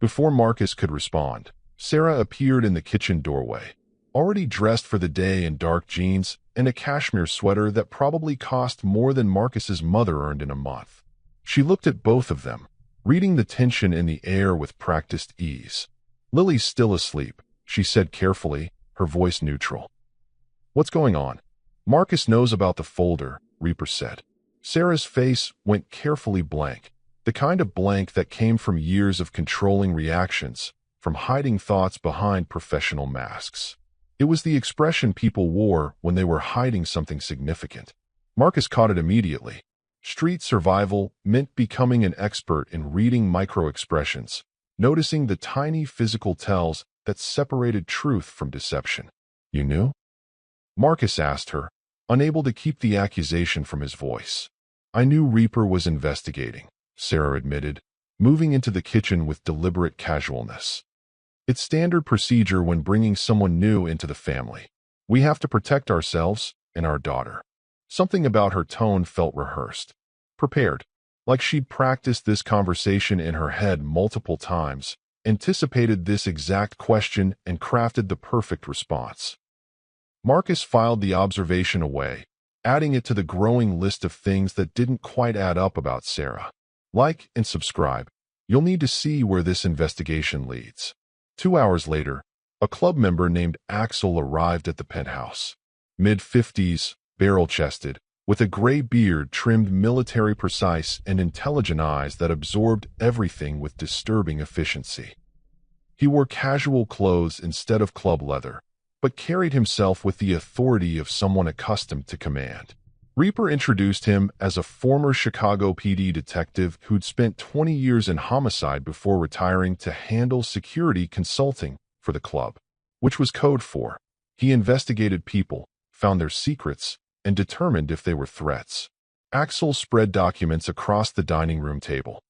Before Marcus could respond, Sarah appeared in the kitchen doorway, already dressed for the day in dark jeans and a cashmere sweater that probably cost more than Marcus's mother earned in a month. She looked at both of them, reading the tension in the air with practiced ease. Lily's still asleep, she said carefully, her voice neutral. What's going on? Marcus knows about the folder, Reaper said. Sarah's face went carefully blank, the kind of blank that came from years of controlling reactions, from hiding thoughts behind professional masks. It was the expression people wore when they were hiding something significant. Marcus caught it immediately. Street survival meant becoming an expert in reading micro-expressions, noticing the tiny physical tells that separated truth from deception. You knew? Marcus asked her, unable to keep the accusation from his voice. I knew Reaper was investigating, Sarah admitted, moving into the kitchen with deliberate casualness. It's standard procedure when bringing someone new into the family. We have to protect ourselves and our daughter. Something about her tone felt rehearsed, prepared, like she'd practiced this conversation in her head multiple times, anticipated this exact question and crafted the perfect response. Marcus filed the observation away, adding it to the growing list of things that didn't quite add up about Sarah. Like and subscribe. You'll need to see where this investigation leads. 2 hours later, a club member named Axel arrived at the penthouse. Mid-50s, barrel-chested, with a gray beard trimmed military precise and intelligent eyes that absorbed everything with disturbing efficiency. He wore casual clothes instead of club leather, but carried himself with the authority of someone accustomed to command. Reaper introduced him as a former Chicago PD detective who'd spent 20 years in homicide before retiring to handle security consulting for the club, which was code for. He investigated people, found their secrets, and determined if they were threats. Axel spread documents across the dining room table.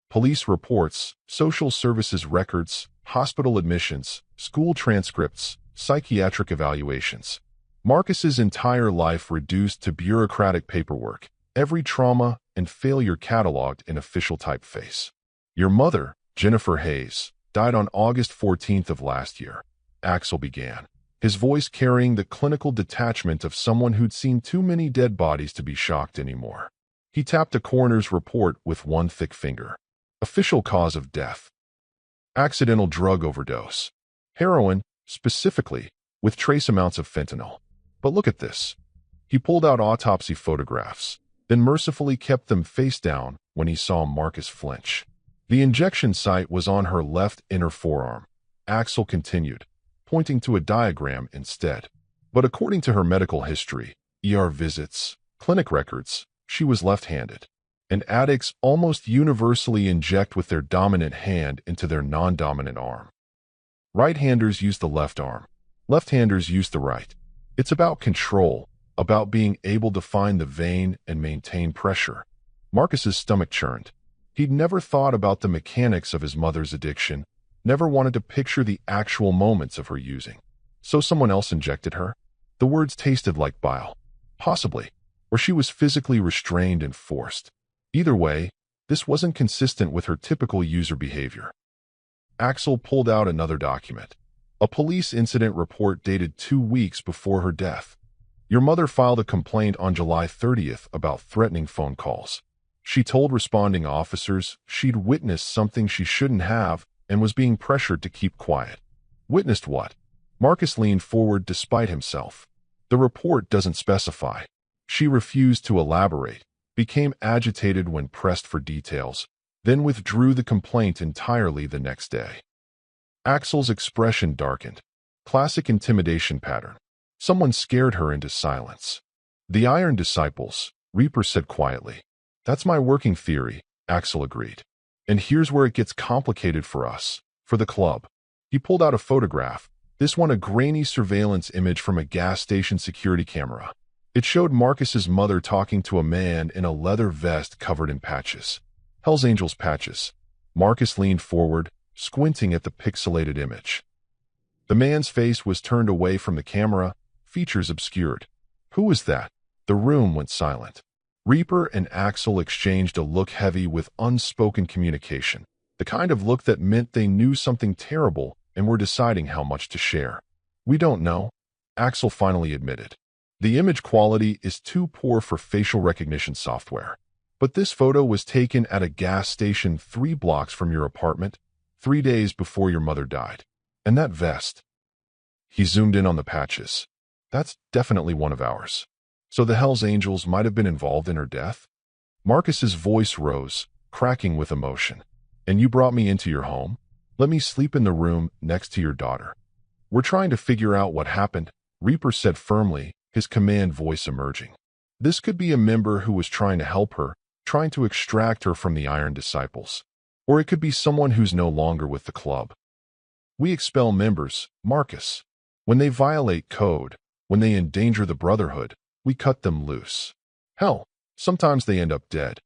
Police reports, social services records, hospital admissions, school transcripts, psychiatric evaluations. Marcus's entire life reduced to bureaucratic paperwork, every trauma and failure cataloged in official typeface. Your mother, Jennifer Hayes, died on August 14th of last year, Axel began, his voice carrying the clinical detachment of someone who'd seen too many dead bodies to be shocked anymore. He tapped a coroner's report with one thick finger. Official cause of death. Accidental drug overdose. Heroin, specifically, with trace amounts of fentanyl. But look at this. He pulled out autopsy photographs, then mercifully kept them face down when he saw Marcus flinch. The injection site was on her left inner forearm. Axel continued, pointing to a diagram instead. But according to her medical history, ER visits, clinic records, she was left-handed. And addicts almost universally inject with their dominant hand into their non-dominant arm. Right-handers use the left arm. Left-handers use the right. It's about control, about being able to find the vein and maintain pressure. Marcus's stomach churned. He'd never thought about the mechanics of his mother's addiction, never wanted to picture the actual moments of her using. So someone else injected her? The words tasted like bile. Possibly. Or she was physically restrained and forced. Either way, this wasn't consistent with her typical user behavior. Axel pulled out another document. A police incident report dated 2 weeks before her death. Your mother filed a complaint on July 30th about threatening phone calls. She told responding officers she'd witnessed something she shouldn't have and was being pressured to keep quiet. Witnessed what? Marcus leaned forward despite himself. The report doesn't specify. She refused to elaborate, became agitated when pressed for details, then withdrew the complaint entirely the next day. Axel's expression darkened. Classic intimidation pattern. Someone scared her into silence. The Iron Disciples, Reaper said quietly. That's my working theory, Axel agreed. And here's where it gets complicated for us, for the club. He pulled out a photograph, this one a grainy surveillance image from a gas station security camera. It showed Marcus's mother talking to a man in a leather vest covered in patches. Hell's Angels patches. Marcus leaned forward, squinting at the pixelated image. The man's face was turned away from the camera, features obscured. Who was that? The room went silent. Reaper and Axel exchanged a look heavy with unspoken communication, the kind of look that meant they knew something terrible and were deciding how much to share. We don't know, Axel finally admitted. The image quality is too poor for facial recognition software. But this photo was taken at a gas station 3 blocks from your apartment, 3 days before your mother died. And that vest. He zoomed in on the patches. That's definitely one of ours. So the Hells Angels might have been involved in her death? Marcus's voice rose, cracking with emotion. And you brought me into your home? Let me sleep in the room next to your daughter. We're trying to figure out what happened, Reaper said firmly, his command voice emerging. This could be a member who was trying to help her, trying to extract her from the Iron Disciples. Or it could be someone who's no longer with the club. We expel members, Marcus. When they violate code, when they endanger the Brotherhood, we cut them loose. Hell, sometimes they end up dead.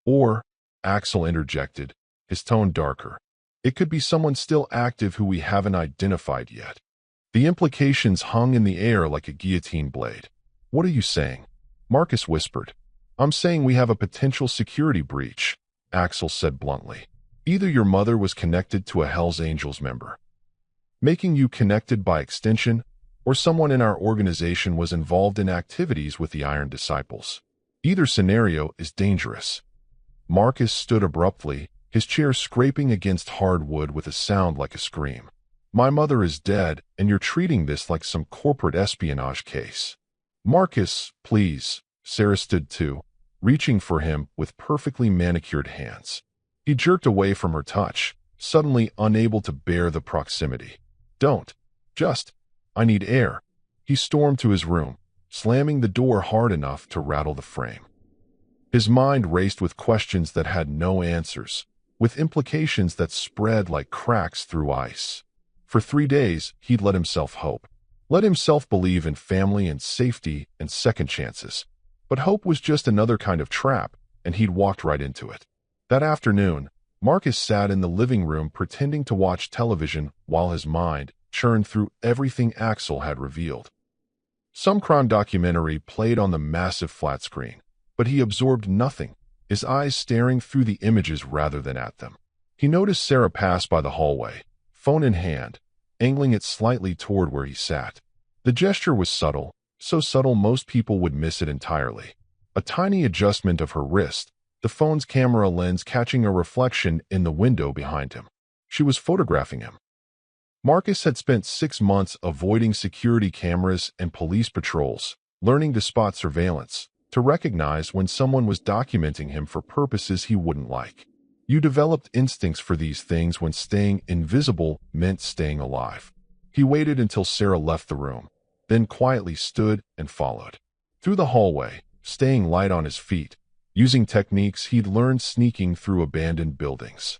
Or, Axel interjected, his tone darker. It could be someone still active who we haven't identified yet. The implications hung in the air like a guillotine blade. What are you saying? Marcus whispered. I'm saying we have a potential security breach, Axel said bluntly. Either your mother was connected to a Hells Angels member, making you connected by extension, or someone in our organization was involved in activities with the Iron Disciples. Either scenario is dangerous. Marcus stood abruptly, his chair scraping against hardwood with a sound like a scream. My mother is dead, and you're treating this like some corporate espionage case. Marcus, please. Sarah stood too, reaching for him with perfectly manicured hands. He jerked away from her touch, suddenly unable to bear the proximity. Don't. Just. I need air. He stormed to his room, slamming the door hard enough to rattle the frame. His mind raced with questions that had no answers, with implications that spread like cracks through ice. For 3 days, he'd let himself hope. Let himself believe in family and safety and second chances. But hope was just another kind of trap, and he'd walked right into it. That afternoon, Marcus sat in the living room pretending to watch television while his mind churned through everything Axel had revealed. Some crime documentary played on the massive flat screen, but he absorbed nothing, his eyes staring through the images rather than at them. He noticed Sarah pass by the hallway, phone in hand, angling it slightly toward where he sat. The gesture was subtle, so subtle most people would miss it entirely. A tiny adjustment of her wrist, the phone's camera lens catching a reflection in the window behind him. She was photographing him. Marcus had spent 6 months avoiding security cameras and police patrols, learning to spot surveillance, to recognize when someone was documenting him for purposes he wouldn't like. You developed instincts for these things when staying invisible meant staying alive. He waited until Sarah left the room, then quietly stood and followed. Through the hallway, staying light on his feet, using techniques he'd learned sneaking through abandoned buildings.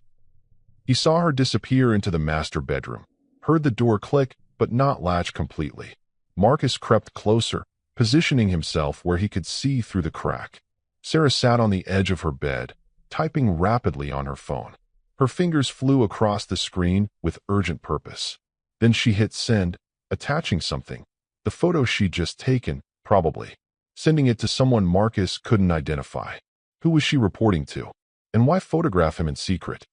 He saw her disappear into the master bedroom, heard the door click but not latch completely. Marcus crept closer, positioning himself where he could see through the crack. Sarah sat on the edge of her bed, typing rapidly on her phone. Her fingers flew across the screen with urgent purpose. Then she hit send, attaching something. The photo she'd just taken, probably. Sending it to someone Marcus couldn't identify. Who was she reporting to? And why photograph him in secret?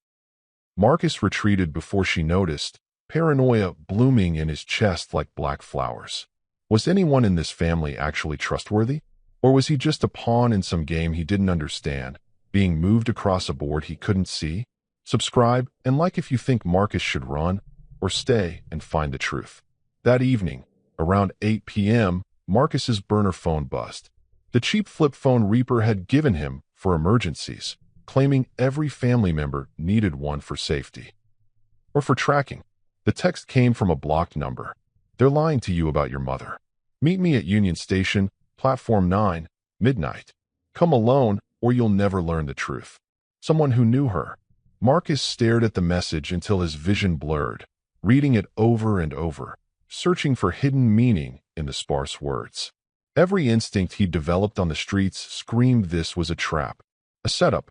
Marcus retreated before she noticed, paranoia blooming in his chest like black flowers. Was anyone in this family actually trustworthy? Or was he just a pawn in some game he didn't understand, being moved across a board he couldn't see? Subscribe and like if you think Marcus should run, or stay and find the truth. That evening, around 8 p.m., Marcus's burner phone buzzed. The cheap flip phone Reaper had given him for emergencies, claiming every family member needed one for safety. Or for tracking. The text came from a blocked number. They're lying to you about your mother. Meet me at Union Station, Platform 9, midnight. Come alone, or you'll never learn the truth. Someone who knew her. Marcus stared at the message until his vision blurred, reading it over and over, searching for hidden meaning in the sparse words. Every instinct he developed on the streets screamed this was a trap, a setup.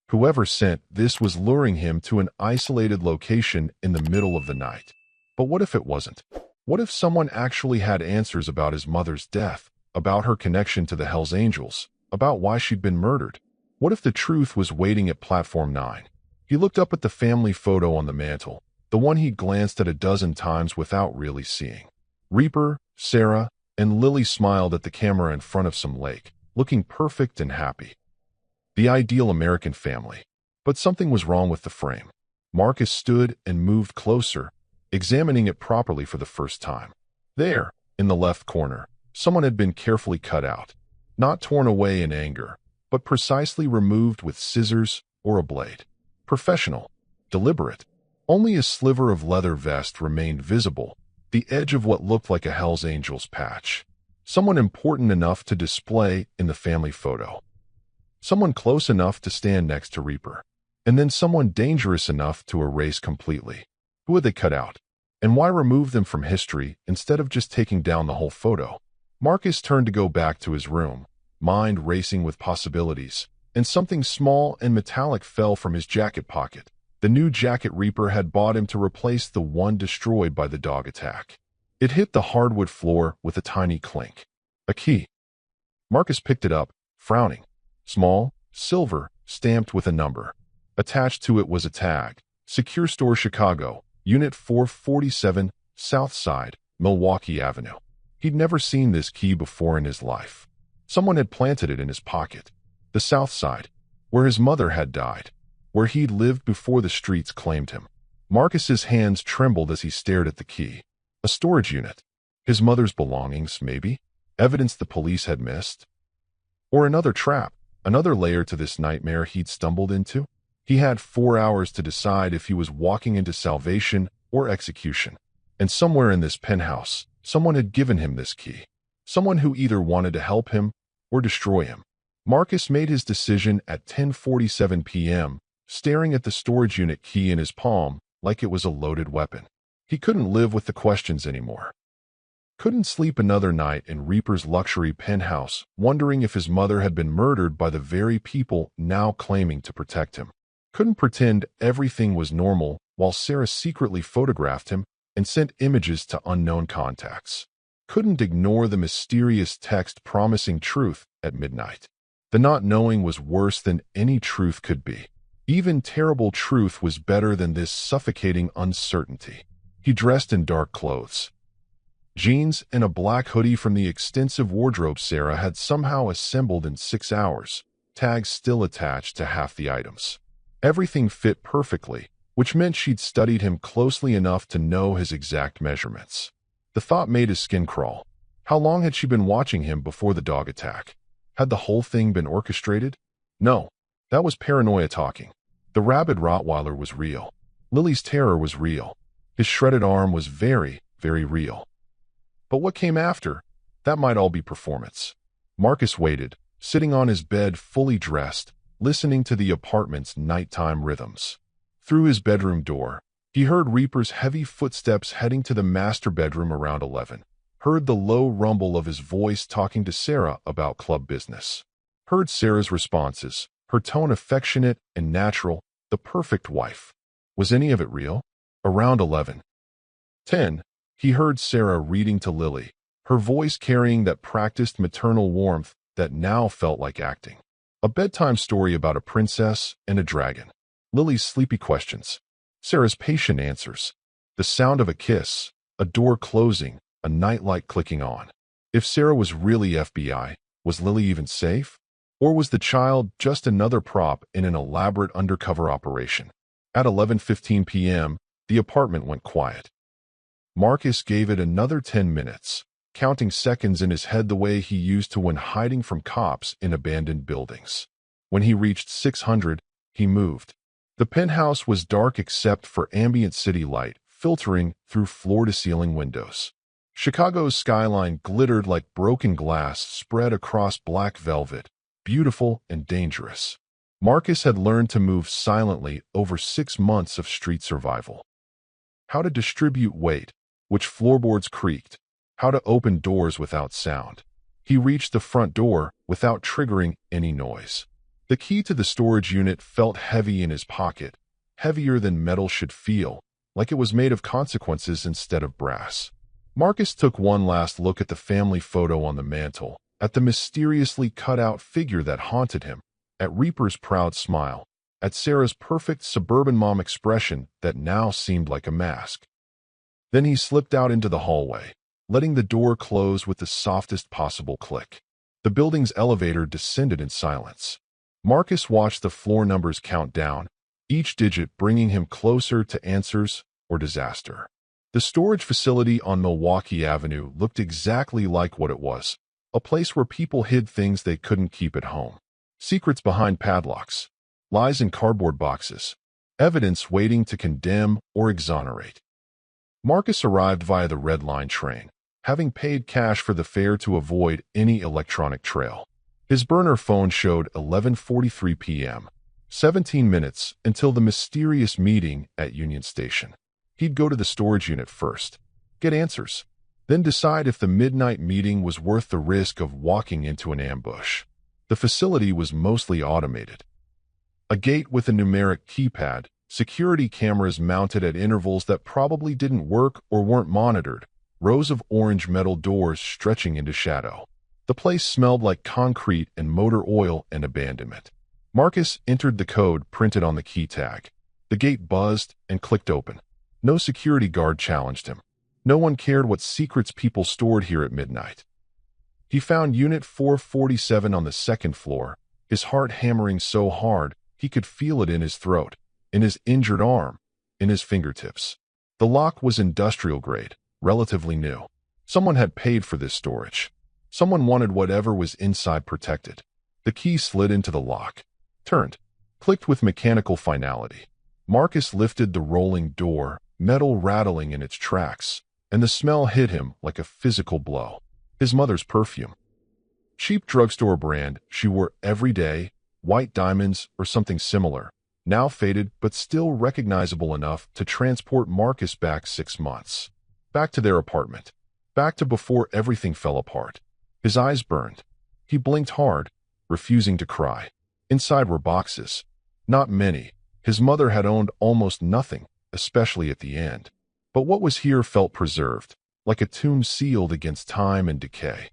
Whoever sent this was luring him to an isolated location in the middle of the night. But what if it wasn't? What if someone actually had answers about his mother's death, about her connection to the Hells Angels, about why she'd been murdered? What if the truth was waiting at Platform 9? He looked up at the family photo on the mantle, the one he'd glanced at a dozen times without really seeing. Reaper, Sarah, and Lily smiled at the camera in front of some lake, looking perfect and happy. The ideal American family. But something was wrong with the frame. Marcus stood and moved closer, examining it properly for the first time. There, in the left corner, someone had been carefully cut out, not torn away in anger, but precisely removed with scissors or a blade. Professional, deliberate. Only a sliver of leather vest remained visible, the edge of what looked like a Hells Angels patch. Someone important enough to display in the family photo. Someone close enough to stand next to Reaper. And then someone dangerous enough to erase completely. Who had they cut out? And why remove them from history instead of just taking down the whole photo? Marcus turned to go back to his room, mind racing with possibilities, and something small and metallic fell from his jacket pocket. The new jacket Reaper had bought him to replace the one destroyed by the dog attack. It hit the hardwood floor with a tiny clink. A key. Marcus picked it up, frowning. Small, silver, stamped with a number. Attached to it was a tag. Secure Store Chicago, Unit 447, South Side, Milwaukee Avenue. He'd never seen this key before in his life. Someone had planted it in his pocket. The South Side, where his mother had died, where he'd lived before the streets claimed him. Marcus's hands trembled as he stared at the key. A storage unit. His mother's belongings, maybe? Evidence the police had missed? Or another trap, another layer to this nightmare he'd stumbled into? He had 4 hours to decide if he was walking into salvation or execution. And somewhere in this penthouse, someone had given him this key. Someone who either wanted to help him or destroy him. Marcus made his decision at 10:47 p.m., staring at the storage unit key in his palm like it was a loaded weapon. He couldn't live with the questions anymore. Couldn't sleep another night in Reaper's luxury penthouse, wondering if his mother had been murdered by the very people now claiming to protect him. Couldn't pretend everything was normal while Sarah secretly photographed him and sent images to unknown contacts. Couldn't ignore the mysterious text promising truth at midnight. The not knowing was worse than any truth could be. Even terrible truth was better than this suffocating uncertainty. He dressed in dark clothes. Jeans and a black hoodie from the extensive wardrobe Sarah had somehow assembled in 6 hours, tags still attached to half the items. Everything fit perfectly, which meant she'd studied him closely enough to know his exact measurements. The thought made his skin crawl. How long had she been watching him before the dog attack? Had the whole thing been orchestrated? No, that was paranoia talking. The rabid Rottweiler was real. Lily's terror was real. His shredded arm was very, very real. But what came after? That might all be performance. Marcus waited, sitting on his bed fully dressed, listening to the apartment's nighttime rhythms. Through his bedroom door, he heard Reaper's heavy footsteps heading to the master bedroom around 11. Heard the low rumble of his voice talking to Sarah about club business. Heard Sarah's responses, her tone affectionate and natural, the perfect wife. Was any of it real? Around 11:10, he heard Sarah reading to Lily, her voice carrying that practiced maternal warmth that now felt like acting. A bedtime story about a princess and a dragon. Lily's sleepy questions. Sarah's patient answers. The sound of a kiss, a door closing, a nightlight clicking on. If Sarah was really FBI, was Lily even safe? Or was the child just another prop in an elaborate undercover operation? At 11:15 p.m., the apartment went quiet. Marcus gave it another 10 minutes, counting seconds in his head the way he used to when hiding from cops in abandoned buildings. When he reached 600, he moved. The penthouse was dark except for ambient city light filtering through floor-to-ceiling windows. Chicago's skyline glittered like broken glass spread across black velvet, beautiful and dangerous. Marcus had learned to move silently over 6 months of street survival. How to distribute weight, which floorboards creaked, how to open doors without sound. He reached the front door without triggering any noise. The key to the storage unit felt heavy in his pocket, heavier than metal should feel, like it was made of consequences instead of brass. Marcus took one last look at the family photo on the mantel, at the mysteriously cut-out figure that haunted him, at Reaper's proud smile, at Sarah's perfect suburban mom expression that now seemed like a mask. Then he slipped out into the hallway, letting the door close with the softest possible click. The building's elevator descended in silence. Marcus watched the floor numbers count down, each digit bringing him closer to answers or disaster. The storage facility on Milwaukee Avenue looked exactly like what it was, a place where people hid things they couldn't keep at home. Secrets behind padlocks, lies in cardboard boxes, evidence waiting to condemn or exonerate. Marcus arrived via the Red Line train, having paid cash for the fare to avoid any electronic trail. His burner phone showed 11:43 p.m., 17 minutes until the mysterious meeting at Union Station. He'd go to the storage unit first, get answers, then decide if the midnight meeting was worth the risk of walking into an ambush. The facility was mostly automated. A gate with a numeric keypad, security cameras mounted at intervals that probably didn't work or weren't monitored, rows of orange metal doors stretching into shadow. The place smelled like concrete and motor oil and abandonment. Marcus entered the code printed on the key tag. The gate buzzed and clicked open. No security guard challenged him. No one cared what secrets people stored here at midnight. He found Unit 447 on the second floor, his heart hammering so hard he could feel it in his throat, in his injured arm, in his fingertips. The lock was industrial grade, relatively new. Someone had paid for this storage. Someone wanted whatever was inside protected. The key slid into the lock, turned, clicked with mechanical finality. Marcus lifted the rolling door, metal rattling in its tracks, and the smell hit him like a physical blow. His mother's perfume. Cheap drugstore brand she wore every day, white diamonds or something similar, now faded but still recognizable enough to transport Marcus back 6 months. Back to their apartment. Back to before everything fell apart. His eyes burned. He blinked hard, refusing to cry. Inside were boxes. Not many. His mother had owned almost nothing, especially at the end. But what was here felt preserved, like a tomb sealed against time and decay.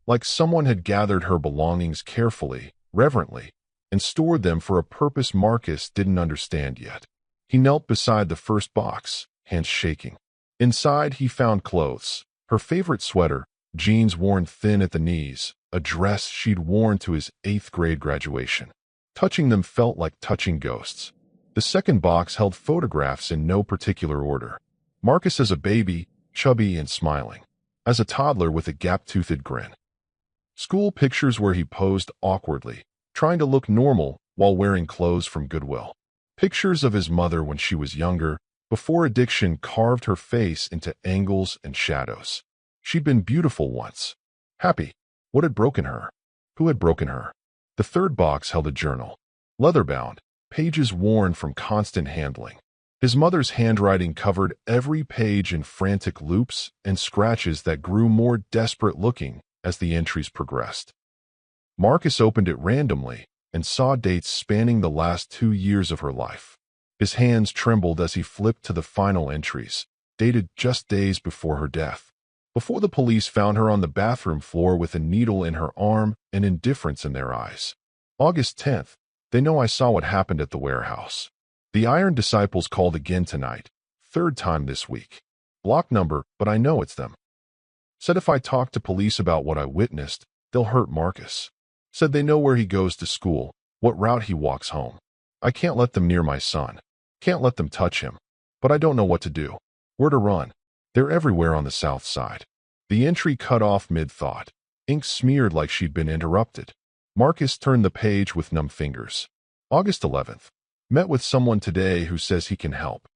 Like someone had gathered her belongings carefully, reverently, and stored them for a purpose Marcus didn't understand yet. He knelt beside the first box, hands shaking. Inside he found clothes, her favorite sweater, jeans worn thin at the knees, a dress she'd worn to his 8th grade graduation. Touching them felt like touching ghosts. The second box held photographs in no particular order. Marcus as a baby, chubby and smiling. As a toddler with a gap-toothed grin. School pictures where he posed awkwardly, trying to look normal while wearing clothes from Goodwill. Pictures of his mother when she was younger, before addiction carved her face into angles and shadows. She'd been beautiful once. Happy. What had broken her? Who had broken her? The third box held a journal. Leather-bound, pages worn from constant handling. His mother's handwriting covered every page in frantic loops and scratches that grew more desperate-looking as the entries progressed. Marcus opened it randomly and saw dates spanning the last 2 years of her life. His hands trembled as he flipped to the final entries, dated just days before her death. Before the police found her on the bathroom floor with a needle in her arm and indifference in their eyes. August 10th. They know I saw what happened at the warehouse. The Iron Disciples called again tonight, 3rd time this week. Block number, but I know it's them. Said if I talk to police about what I witnessed, they'll hurt Marcus. Said they know where he goes to school, what route he walks home. I can't let them near my son. Can't let them touch him. But I don't know what to do. Where to run. They're everywhere on the south side. The entry cut off mid-thought. Ink smeared like she'd been interrupted. Marcus turned the page with numb fingers. August 11th. Met with someone today who says he can help.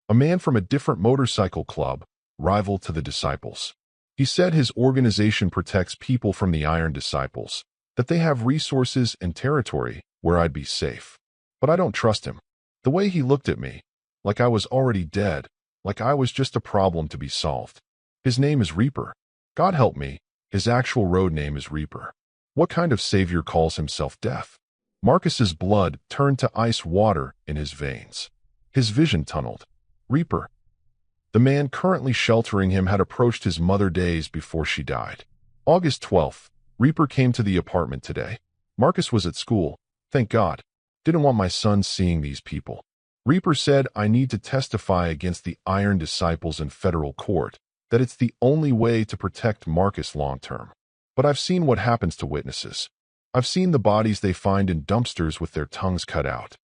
A man from a different motorcycle club, rival to the Disciples. He said his organization protects people from the Iron Disciples, that they have resources and territory where I'd be safe. But I don't trust him. The way he looked at me, like I was already dead, like I was just a problem to be solved. His name is Reaper. God help me, His actual road name is Reaper. What kind of savior calls himself Death? Marcus's blood turned to ice water in his veins. His vision tunneled. Reaper. The man currently sheltering him had approached his mother days before she died. August 12th. Reaper came to the apartment today. Marcus was at school. Thank God. Didn't want my son seeing these people. Reaper said, I need to testify against the Iron Disciples in federal court, that it's the only way to protect Marcus long-term. But I've seen what happens to witnesses. I've seen the bodies they find in dumpsters with their tongues cut out.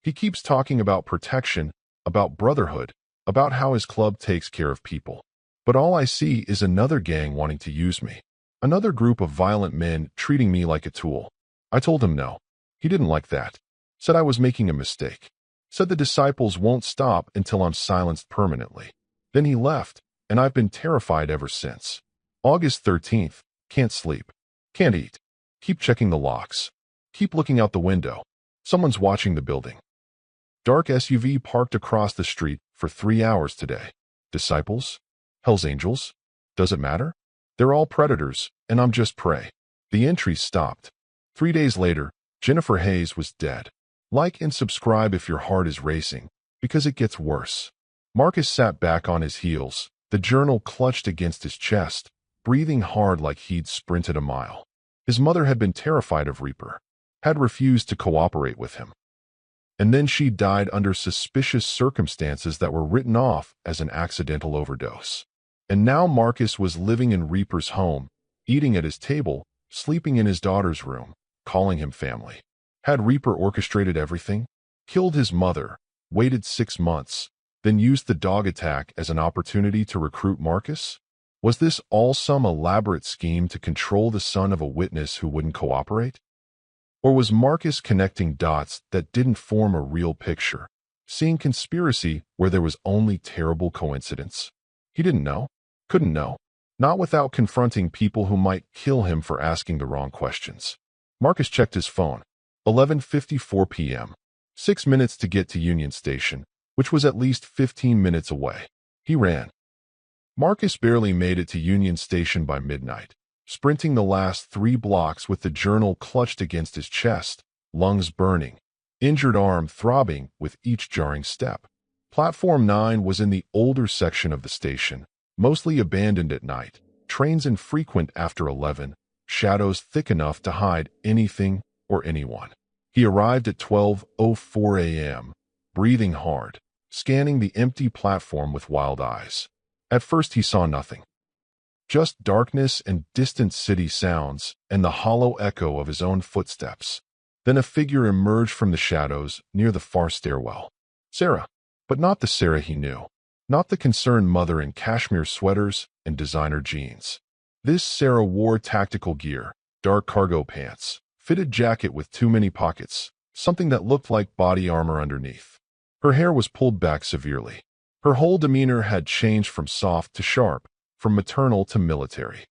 He keeps talking about protection, about brotherhood, about how his club takes care of people. But all I see is another gang wanting to use me. Another group of violent men treating me like a tool. I told him no. He didn't like that. Said I was making a mistake. Said the disciples won't stop until I'm silenced permanently. Then he left, and I've been terrified ever since. August 13th. Can't sleep. Can't eat. Keep checking the locks. Keep looking out the window. Someone's watching the building. Dark SUV parked across the street for 3 hours today. Disciples? Hell's Angels? Does it matter? They're all predators, and I'm just prey. The entries stopped. 3 days later, Jennifer Hayes was dead. Like and subscribe if your heart is racing, because it gets worse. Marcus sat back on his heels, the journal clutched against his chest, breathing hard like he'd sprinted a mile. His mother had been terrified of Reaper, had refused to cooperate with him. And then she died under suspicious circumstances that were written off as an accidental overdose. And now Marcus was living in Reaper's home, eating at his table, sleeping in his daughter's room, calling him family. Had Reaper orchestrated everything? Killed his mother, waited 6 months, then used the dog attack as an opportunity to recruit Marcus? Was this all some elaborate scheme to control the son of a witness who wouldn't cooperate? Or was Marcus connecting dots that didn't form a real picture, seeing conspiracy where there was only terrible coincidence? He didn't know, couldn't know, not without confronting people who might kill him for asking the wrong questions. Marcus checked his phone. 11:54 p.m. 6 minutes to get to Union Station, which was at least 15 minutes away. He ran. Marcus barely made it to Union Station by midnight, sprinting the last 3 blocks with the journal clutched against his chest, lungs burning, injured arm throbbing with each jarring step. Platform 9 was in the older section of the station, mostly abandoned at night, trains infrequent after 11, shadows thick enough to hide anything or anyone. He arrived at 12:04 a.m., breathing hard, scanning the empty platform with wild eyes. At first he saw nothing. Just darkness and distant city sounds and the hollow echo of his own footsteps. Then a figure emerged from the shadows near the far stairwell. Sarah, but not the Sarah he knew. Not the concerned mother in cashmere sweaters and designer jeans. This Sarah wore tactical gear, dark cargo pants, fitted jacket with too many pockets, something that looked like body armor underneath. Her hair was pulled back severely. Her whole demeanor had changed from soft to sharp, from maternal to military.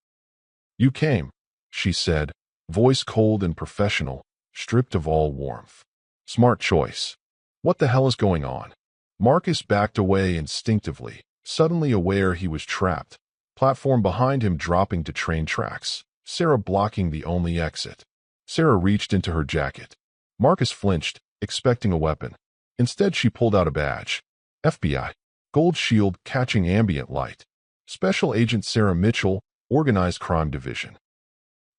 You came, she said, voice cold and professional, stripped of all warmth. Smart choice. What the hell is going on? Marcus backed away instinctively, suddenly aware he was trapped. Platform behind him dropping to train tracks, Sarah blocking the only exit. Sarah reached into her jacket. Marcus flinched, expecting a weapon. Instead, she pulled out a badge. FBI. Gold shield catching ambient light. Special Agent Sarah Mitchell, Organized Crime Division.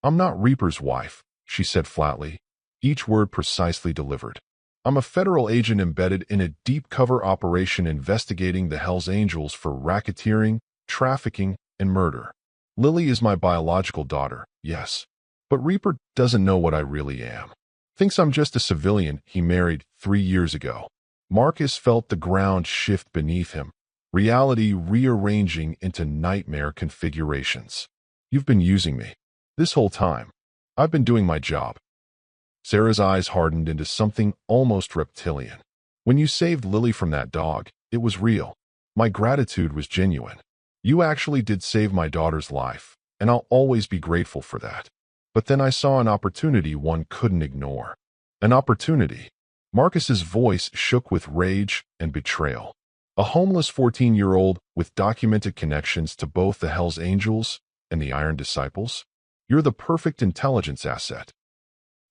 I'm not Reaper's wife, she said flatly, each word precisely delivered. I'm a federal agent embedded in a deep cover operation investigating the Hells Angels for racketeering, trafficking, and murder. Lily is my biological daughter, yes. But Reaper doesn't know what I really am. Thinks I'm just a civilian he married 3 years ago. Marcus felt the ground shift beneath him, reality rearranging into nightmare configurations. You've been using me. This whole time. I've been doing my job. Sarah's eyes hardened into something almost reptilian. When you saved Lily from that dog, it was real. My gratitude was genuine. You actually did save my daughter's life, and I'll always be grateful for that. But then I saw an opportunity one couldn't ignore. An opportunity. Marcus's voice shook with rage and betrayal. A homeless 14-year-old with documented connections to both the Hells Angels And the Iron Disciples? You're the perfect intelligence asset.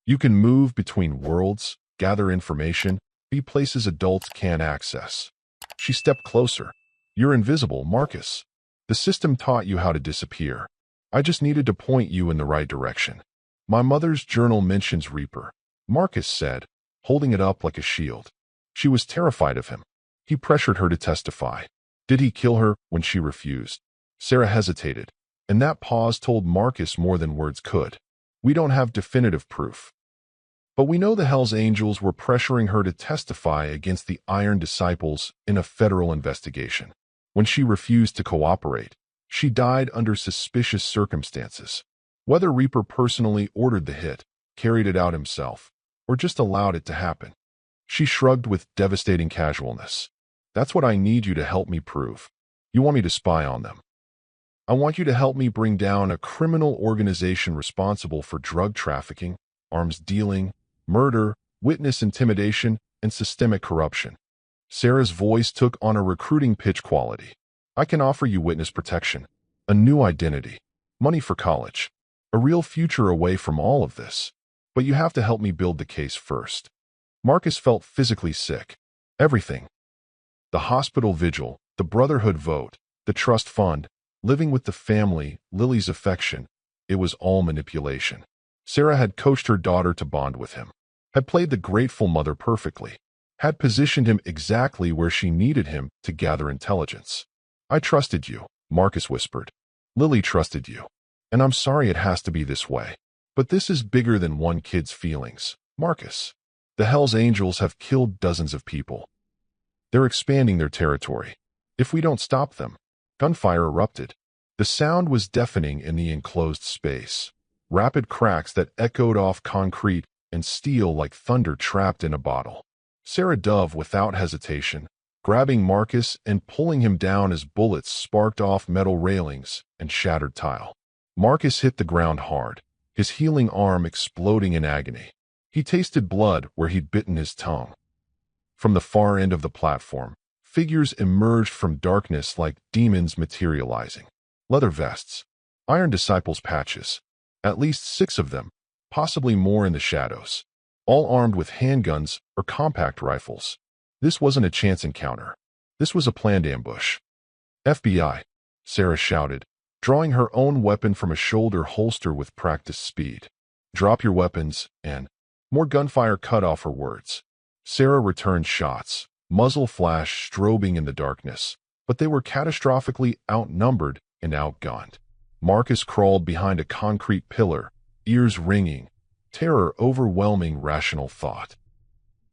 You can move between worlds, gather information, be places adults can't access. She stepped closer. You're invisible, Marcus. The system taught you how to disappear. I just needed to point you in the right direction. My mother's journal mentions Reaper, Marcus said, holding it up like a shield. She was terrified of him. He pressured her to testify. Did he kill her when she refused? Sarah hesitated, and that pause told Marcus more than words could. We don't have definitive proof. But we know the Hell's Angels were pressuring her to testify against the Iron Disciples in a federal investigation. When she refused to cooperate, she died under suspicious circumstances. Whether Reaper personally ordered the hit, carried it out himself, or just allowed it to happen. She shrugged with devastating casualness. That's what I need you to help me prove. You want me to spy on them. I want you to help me bring down a criminal organization responsible for drug trafficking, arms dealing, murder, witness intimidation, and systemic corruption. Sarah's voice took on a recruiting pitch quality. I can offer you witness protection, a new identity, money for college, a real future away from all of this. But you have to help me build the case first. Marcus felt physically sick. Everything. The hospital vigil, the brotherhood vote, the trust fund, living with the family, Lily's affection. It was all manipulation. Sarah had coached her daughter to bond with him, had played the grateful mother perfectly, had positioned him exactly where she needed him to gather intelligence. I trusted you, Marcus whispered. Lily trusted you. And I'm sorry it has to be this way. But this is bigger than one kid's feelings, Marcus. The Hell's Angels have killed dozens of people. They're expanding their territory. If we don't stop them, gunfire erupted. The sound was deafening in the enclosed space. Rapid cracks that echoed off concrete and steel like thunder trapped in a bottle. Sarah dove without hesitation, grabbing Marcus and pulling him down as bullets sparked off metal railings and shattered tile. Marcus hit the ground hard, his healing arm exploding in agony. He tasted blood where he'd bitten his tongue. From the far end of the platform, figures emerged from darkness like demons materializing. Leather vests, Iron Disciples patches, at least 6 of them, possibly more in the shadows, all armed with handguns or compact rifles. This wasn't a chance encounter. This was a planned ambush. FBI, Sarah shouted, drawing her own weapon from a shoulder holster with practiced speed. Drop your weapons, and more gunfire cut off her words. Sarah returned shots, muzzle flash strobing in the darkness, but they were catastrophically outnumbered and outgunned. Marcus crawled behind a concrete pillar, ears ringing, terror overwhelming rational thought.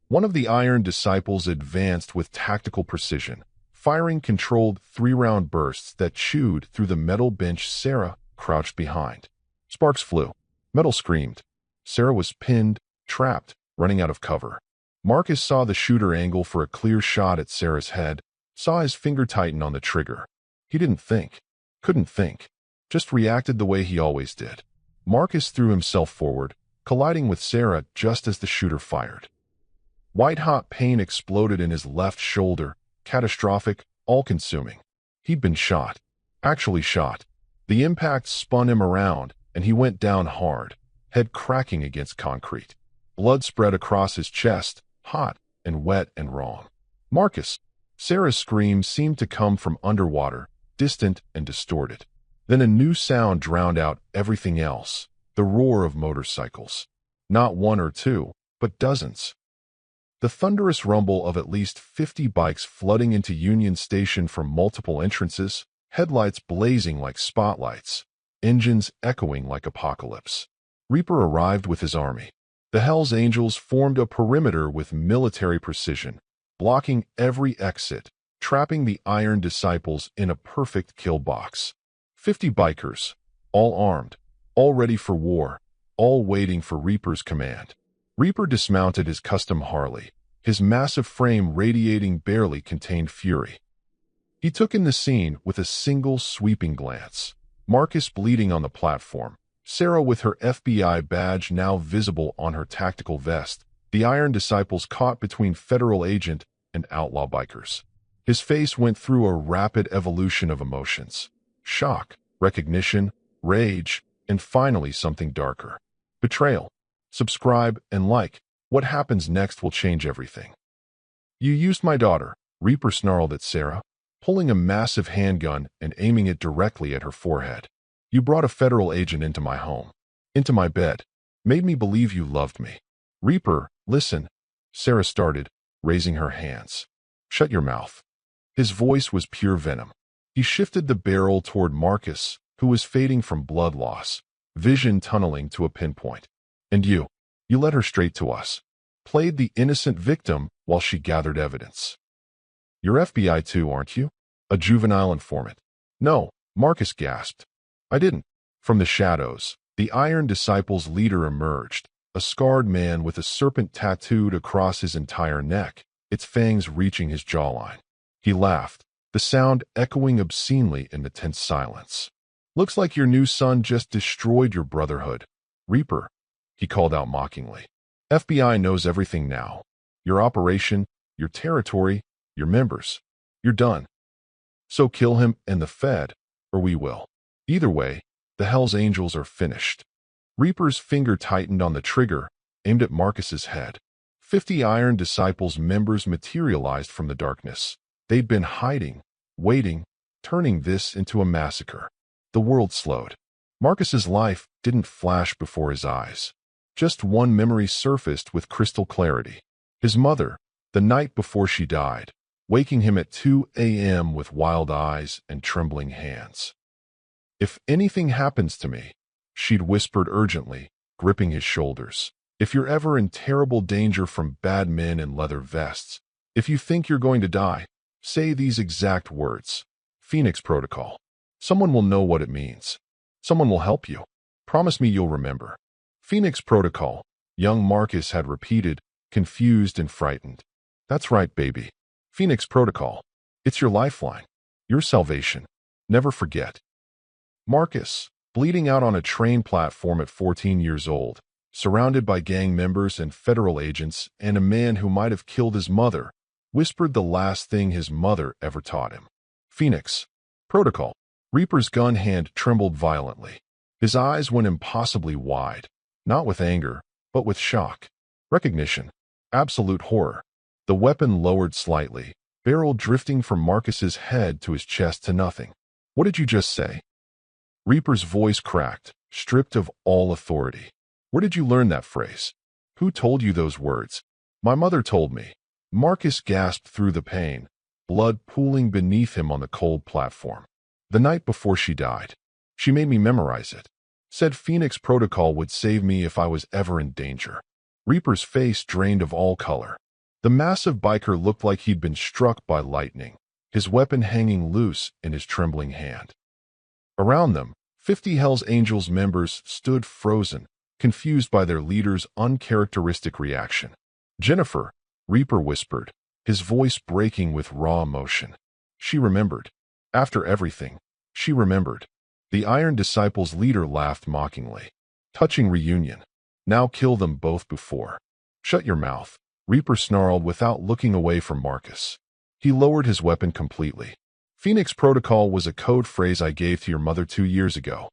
One of the Iron Disciples advanced with tactical precision, firing controlled 3-round bursts that chewed through the metal bench Sarah crouched behind. Sparks flew. Metal screamed. Sarah was pinned, trapped, running out of cover. Marcus saw the shooter angle for a clear shot at Sarah's head, saw his finger tighten on the trigger. He didn't think. Couldn't think. Just reacted the way he always did. Marcus threw himself forward, colliding with Sarah just as the shooter fired. White-hot pain exploded in his left shoulder, catastrophic, all-consuming. He'd been shot. Actually shot. The impact spun him around, and he went down hard, head cracking against concrete. Blood spread across his chest, hot and wet and wrong. Marcus! Sarah's scream seemed to come from underwater, distant and distorted. Then a new sound drowned out everything else, the roar of motorcycles. Not 1 or 2, but dozens. The thunderous rumble of at least 50 bikes flooding into Union Station from multiple entrances, headlights blazing like spotlights, engines echoing like apocalypse. Reaper arrived with his army. The Hell's Angels formed a perimeter with military precision, blocking every exit, trapping the Iron Disciples in a perfect kill box. 50 bikers, all armed, all ready for war, all waiting for Reaper's command. Reaper dismounted his custom Harley, his massive frame radiating barely contained fury. He took in the scene with a single sweeping glance. Marcus bleeding on the platform, Sarah with her FBI badge now visible on her tactical vest, the Iron Disciples caught between federal agent and outlaw bikers. His face went through a rapid evolution of emotions. Shock, recognition, rage, and finally something darker. Betrayal. Subscribe and like. What happens next will change everything. You used my daughter, Reaper snarled at Sarah, pulling a massive handgun and aiming it directly at her forehead. You brought a federal agent into my home, into my bed, made me believe you loved me. Reaper, listen, Sarah started, raising her hands. Shut your mouth. His voice was pure venom. He shifted the barrel toward Marcus, who was fading from blood loss, vision tunneling to a pinpoint. And you led her straight to us. Played the innocent victim while she gathered evidence. You're FBI too, aren't you? A juvenile informant. No, Marcus gasped. I didn't. From the shadows, the Iron Disciples' leader emerged, a scarred man with a serpent tattooed across his entire neck, its fangs reaching his jawline. He laughed, the sound echoing obscenely in the tense silence. Looks like your new son just destroyed your brotherhood. Reaper, he called out mockingly. FBI knows everything now. Your operation, your territory, your members. You're done. So kill him and the Fed, or we will. Either way, the Hell's Angels are finished. Reaper's finger tightened on the trigger, aimed at Marcus's head. 50 Iron Disciples members materialized from the darkness. They'd been hiding, waiting, turning this into a massacre. The world slowed. Marcus's life didn't flash before his eyes. Just one memory surfaced with crystal clarity. His mother, the night before she died, waking him at 2 a.m. with wild eyes and trembling hands. If anything happens to me, she'd whispered urgently, gripping his shoulders. If you're ever in terrible danger from bad men in leather vests, if you think you're going to die, say these exact words. Phoenix Protocol. Someone will know what it means. Someone will help you. Promise me you'll remember. Phoenix Protocol, young Marcus had repeated, confused and frightened. That's right, baby. Phoenix Protocol. It's your lifeline. Your salvation. Never forget. Marcus, bleeding out on a train platform at 14 years old, surrounded by gang members and federal agents and a man who might have killed his mother, whispered the last thing his mother ever taught him. Phoenix Protocol. Reaper's gun hand trembled violently. His eyes went impossibly wide, not with anger, but with shock. Recognition. Absolute horror. The weapon lowered slightly, barrel drifting from Marcus's head to his chest to nothing. What did you just say? Reaper's voice cracked, stripped of all authority. Where did you learn that phrase? Who told you those words? My mother told me. Marcus gasped through the pain, blood pooling beneath him on the cold platform. The night before she died. She made me memorize it. Said Phoenix Protocol would save me if I was ever in danger. Reaper's face drained of all color. The massive biker looked like he'd been struck by lightning, his weapon hanging loose in his trembling hand. Around them, 50 Hell's Angels members stood frozen, confused by their leader's uncharacteristic reaction. Jennifer, Reaper whispered, his voice breaking with raw emotion. She remembered. After everything, she remembered. The Iron Disciples' leader laughed mockingly. Touching reunion. Now kill them both before. Shut your mouth, Reaper snarled without looking away from Marcus. He lowered his weapon completely. Phoenix Protocol was a code phrase I gave to your mother 2 years ago.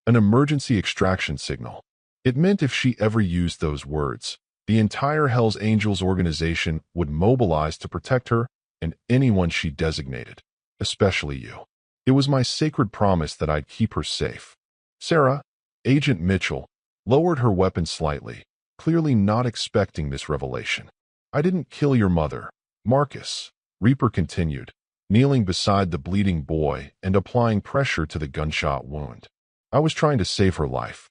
An emergency extraction signal. It meant if she ever used those words, the entire Hell's Angels organization would mobilize to protect her and anyone she designated, especially you. It was my sacred promise that I'd keep her safe. Sarah, Agent Mitchell, lowered her weapon slightly, clearly not expecting this revelation. I didn't kill your mother, Marcus, Reaper continued, kneeling beside the bleeding boy and applying pressure to the gunshot wound. I was trying to save her life.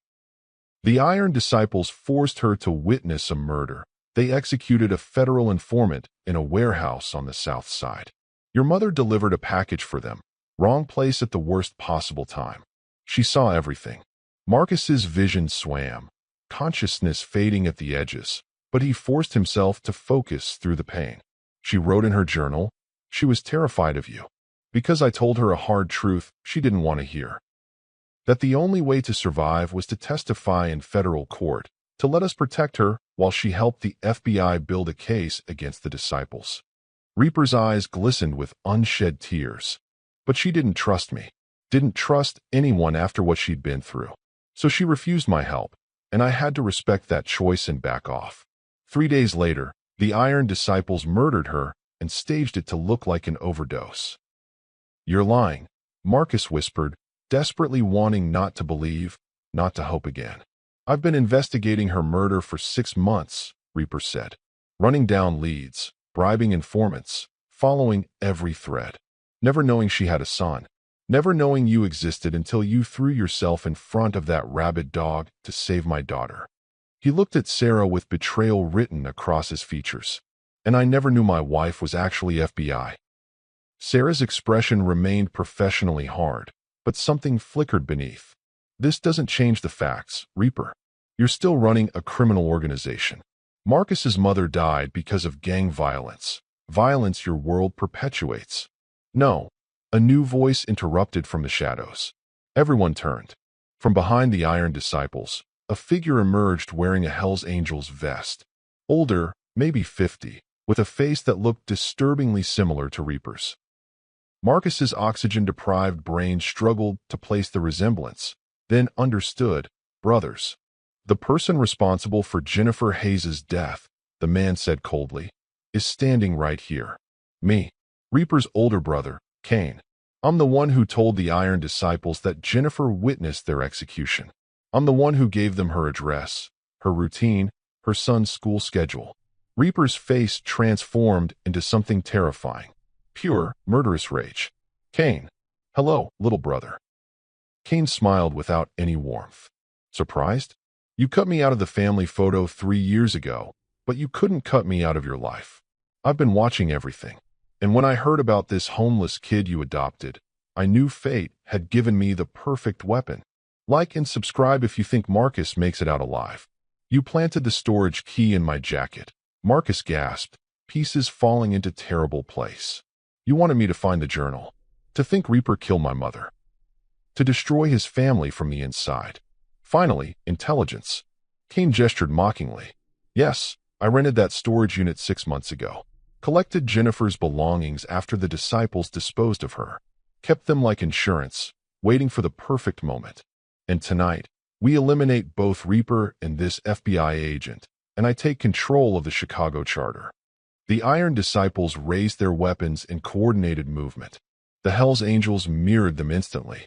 The Iron Disciples forced her to witness a murder. They executed a federal informant in a warehouse on the south side. Your mother delivered a package for them. Wrong place at the worst possible time. She saw everything. Marcus's vision swam, consciousness fading at the edges, but he forced himself to focus through the pain. She wrote in her journal, she was terrified of you. Because I told her a hard truth she didn't want to hear. That the only way to survive was to testify in federal court, to let us protect her while she helped the FBI build a case against the disciples. Reaper's eyes glistened with unshed tears. But she didn't trust me. didn't trust anyone after what she'd been through. So she refused my help, and I had to respect that choice and back off. 3 days later, the Iron Disciples murdered her and staged it to look like an overdose. "You're lying," Marcus whispered, desperately wanting not to believe, not to hope again. "I've been investigating her murder for 6 months, Reaper said, running down leads, bribing informants, following every thread. Never knowing she had a son. Never knowing you existed until you threw yourself in front of that rabid dog to save my daughter." He looked at Sarah with betrayal written across his features. "And I never knew my wife was actually FBI." Sarah's expression remained professionally hard, but something flickered beneath. "This doesn't change the facts, Reaper. You're still running a criminal organization. Marcus's mother died because of gang violence. Violence your world perpetuates." "No." A new voice interrupted from the shadows. Everyone turned. From behind the Iron Disciples, a figure emerged wearing a Hell's Angels vest. Older, maybe 50, with a face that looked disturbingly similar to Reaper's. Marcus's oxygen-deprived brain struggled to place the resemblance, then understood. "Brothers." "The person responsible for Jennifer Hayes's death," the man said coldly, "is standing right here. Me, Reaper's older brother, Cain. I'm the one who told the Iron Disciples that Jennifer witnessed their execution. I'm the one who gave them her address, her routine, her son's school schedule." Reaper's face transformed into something terrifying. Pure, murderous rage. "Cain. Hello, little brother." Cain smiled without any warmth. "Surprised? You cut me out of the family photo 3 years ago, but you couldn't cut me out of your life. I've been watching everything. And when I heard about this homeless kid you adopted, I knew fate had given me the perfect weapon. Like and subscribe if you think Marcus makes it out alive." "You planted the storage key in my jacket," Marcus gasped, pieces falling into terrible place. "You wanted me to find the journal. To think Reaper killed my mother. To destroy his family from the inside. Finally, intelligence." Cain gestured mockingly. "Yes, I rented that storage unit 6 months ago. Collected Jennifer's belongings after the Disciples disposed of her. Kept them like insurance, waiting for the perfect moment. And tonight, we eliminate both Reaper and this FBI agent, and I take control of the Chicago charter." The Iron Disciples raised their weapons in coordinated movement. The Hell's Angels mirrored them instantly.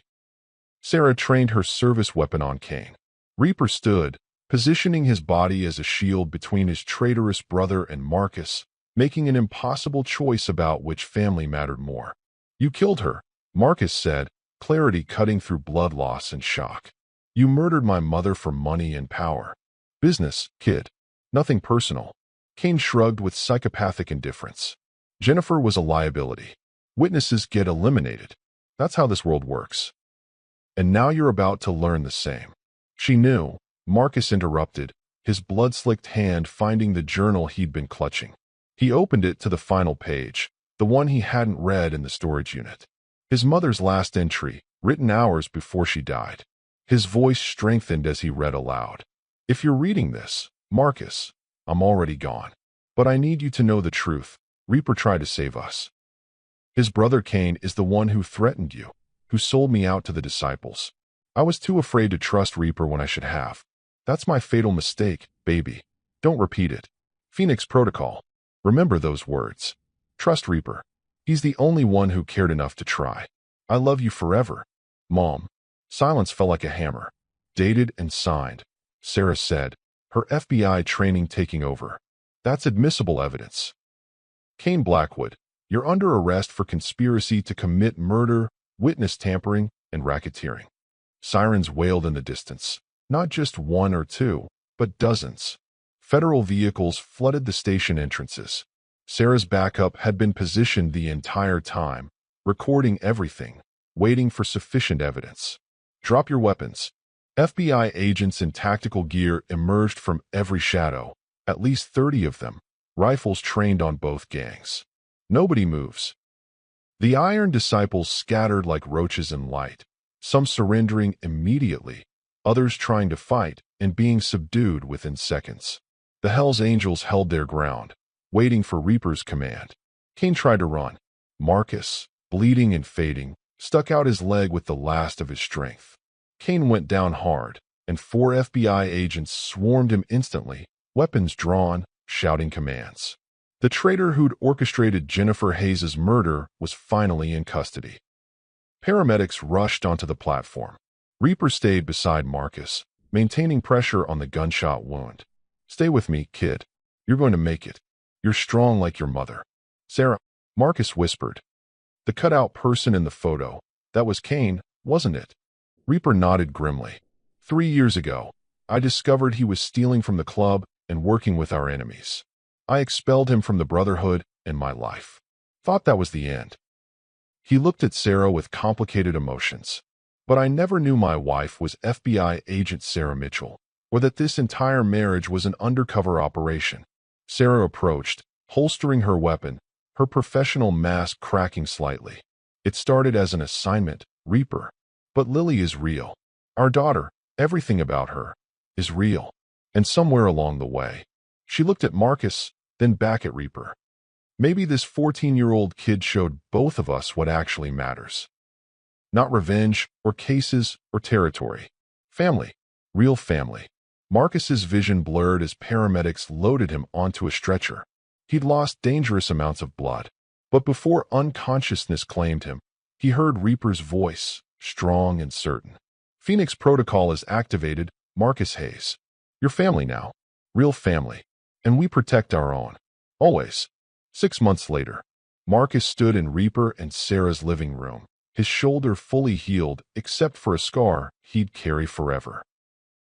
Sarah trained her service weapon on Cain. Reaper stood, positioning his body as a shield between his traitorous brother and Marcus, making an impossible choice about which family mattered more. "You killed her," Marcus said, clarity cutting through blood loss and shock. "You murdered my mother for money and power. Business, kid. Nothing personal." Cain shrugged with psychopathic indifference. "Jennifer was a liability. Witnesses get eliminated. That's how this world works. And now you're about to learn the same." "She knew," Marcus interrupted, his blood-slicked hand finding the journal he'd been clutching. He opened it to the final page, the one he hadn't read in the storage unit. His mother's last entry, written hours before she died. His voice strengthened as he read aloud. "If you're reading this, Marcus, I'm already gone. But I need you to know the truth. Reaper tried to save us. His brother Cain is the one who threatened you, who sold me out to the Disciples. I was too afraid to trust Reaper when I should have. That's my fatal mistake, baby. Don't repeat it. Phoenix Protocol. Remember those words. Trust Reaper. He's the only one who cared enough to try. I love you forever. Mom." Silence fell like a hammer. "Dated and signed," Sarah said, her FBI training taking over. "That's admissible evidence." "Cain Blackwood, you're under arrest for conspiracy to commit murder, witness tampering, and racketeering." Sirens wailed in the distance. Not just one or two, but dozens. Federal vehicles flooded the station entrances. Sarah's backup had been positioned the entire time, recording everything, waiting for sufficient evidence. "Drop your weapons." FBI agents in tactical gear emerged from every shadow, at least 30 of them, rifles trained on both gangs. Nobody moves. The Iron Disciples scattered like roaches in light, some surrendering immediately, others trying to fight and being subdued within seconds. The Hell's Angels held their ground, waiting for Reaper's command. Cain tried to run. Marcus, bleeding and fading, stuck out his leg with the last of his strength. Kane went down hard, and 4 FBI agents swarmed him instantly, weapons drawn, shouting commands. The traitor who'd orchestrated Jennifer Hayes' murder was finally in custody. Paramedics rushed onto the platform. Reaper stayed beside Marcus, maintaining pressure on the gunshot wound. "Stay with me, kid. You're going to make it. You're strong like your mother." "Sarah," Marcus whispered. "The cutout person in the photo, that was Kane, wasn't it?" Reaper nodded grimly. 3 years ago, I discovered he was stealing from the club and working with our enemies. I expelled him from the Brotherhood and my life. Thought that was the end." He looked at Sarah with complicated emotions. "But I never knew my wife was FBI agent Sarah Mitchell, or that this entire marriage was an undercover operation." Sarah approached, holstering her weapon, her professional mask cracking slightly. "It started as an assignment, Reaper. But Lily is real. Our daughter, everything about her, is real. And somewhere along the way," she looked at Marcus, then back at Reaper, "maybe this 14-year-old kid showed both of us what actually matters. Not revenge, or cases, or territory. Family. Real family." Marcus's vision blurred as paramedics loaded him onto a stretcher. He'd lost dangerous amounts of blood. But before unconsciousness claimed him, he heard Reaper's voice, strong and certain. "Phoenix Protocol is activated, Marcus Hayes. You're family now. Real family. And we protect our own. Always." 6 months later, Marcus stood in Reaper and Sarah's living room, his shoulder fully healed except for a scar he'd carry forever.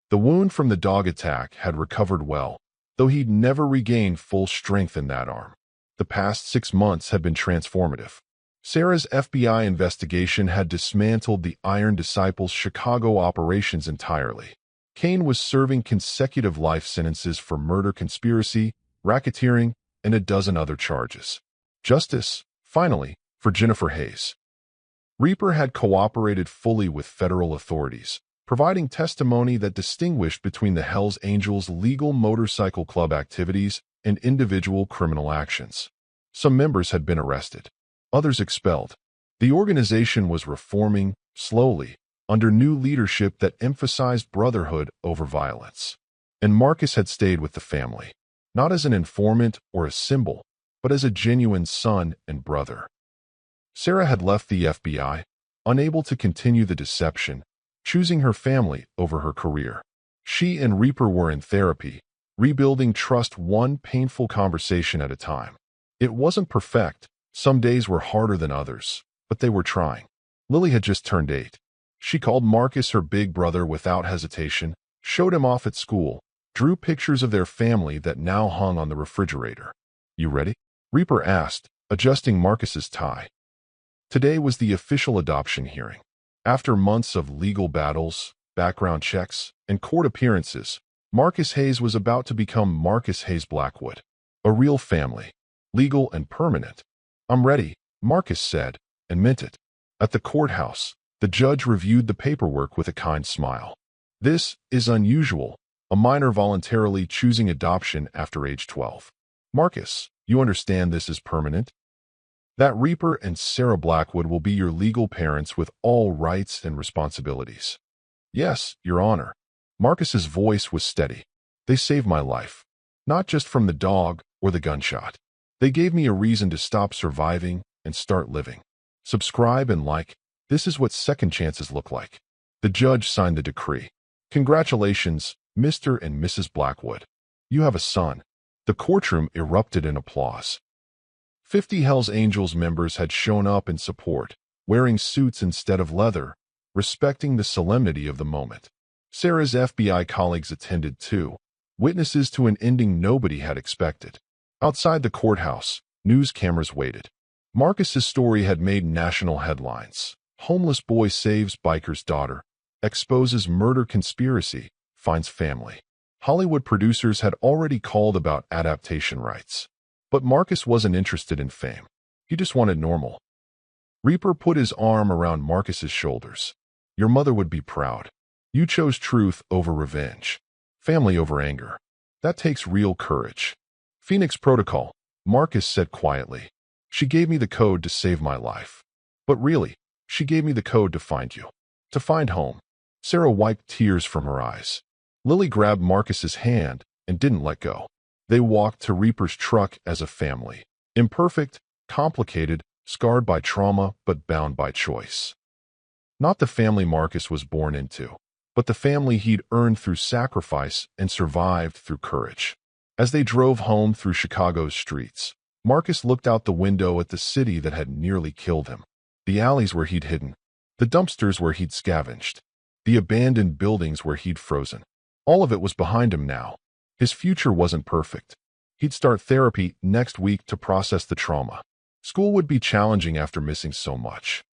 The wound from the dog attack had recovered well, though he'd never regained full strength in that arm. The past 6 months had been transformative. Sarah's FBI investigation had dismantled the Iron Disciples' Chicago operations entirely. Kane was serving consecutive life sentences for murder conspiracy, racketeering, and a dozen other charges. Justice, finally, for Jennifer Hayes. Reaper had cooperated fully with federal authorities, providing testimony that distinguished between the Hells Angels' legal motorcycle club activities and individual criminal actions. Some members had been arrested, others expelled. The organization was reforming, slowly, under new leadership that emphasized brotherhood over violence. And Marcus had stayed with the family, not as an informant or a symbol, but as a genuine son and brother. Sarah had left the FBI, unable to continue the deception, choosing her family over her career. She and Reaper were in therapy, rebuilding trust one painful conversation at a time. It wasn't perfect. Some days were harder than others, but they were trying. Lily had just turned 8. She called Marcus her big brother without hesitation, showed him off at school, drew pictures of their family that now hung on the refrigerator. "You ready?" Reaper asked, adjusting Marcus's tie. Today was the official adoption hearing. After months of legal battles, background checks, and court appearances, Marcus Hayes was about to become Marcus Hayes Blackwood. A real family, legal and permanent. "I'm ready," Marcus said, and meant it. At the courthouse, the judge reviewed the paperwork with a kind smile. "This is unusual, a minor voluntarily choosing adoption after age 12. Marcus, you understand this is permanent? That Reaper and Sarah Blackwood will be your legal parents with all rights and responsibilities." "Yes, Your Honor." Marcus's voice was steady. "They saved my life. Not just from the dog or the gunshot. They gave me a reason to stop surviving and start living. Subscribe and like. This is what second chances look like." The judge signed the decree. "Congratulations, Mr. and Mrs. Blackwood. You have a son." The courtroom erupted in applause. 50 Hells Angels members had shown up in support, wearing suits instead of leather, respecting the solemnity of the moment. Sarah's FBI colleagues attended too, witnesses to an ending nobody had expected. Outside the courthouse, news cameras waited. Marcus's story had made national headlines. Homeless boy saves biker's daughter, exposes murder conspiracy, finds family. Hollywood producers had already called about adaptation rights. But Marcus wasn't interested in fame. He just wanted normal. Reaper put his arm around Marcus's shoulders. "Your mother would be proud. You chose truth over revenge. Family over anger. That takes real courage." "Phoenix Protocol," Marcus said quietly. "She gave me the code to save my life. But really, She gave me the code to find you. To find home. Sarah wiped tears from her eyes. Lily grabbed Marcus's hand and didn't let go. They walked to Reaper's truck as a family. Imperfect, complicated, scarred by trauma, but bound by choice. Not the family Marcus was born into, but the family he'd earned through sacrifice and survived through courage. As they drove home through Chicago's streets, Marcus looked out the window at the city that had nearly killed him. The alleys where he'd hidden, the dumpsters where he'd scavenged, the abandoned buildings where he'd frozen. All of it was behind him now. His future wasn't perfect. He'd start therapy next week to process the trauma. School would be challenging after missing so much.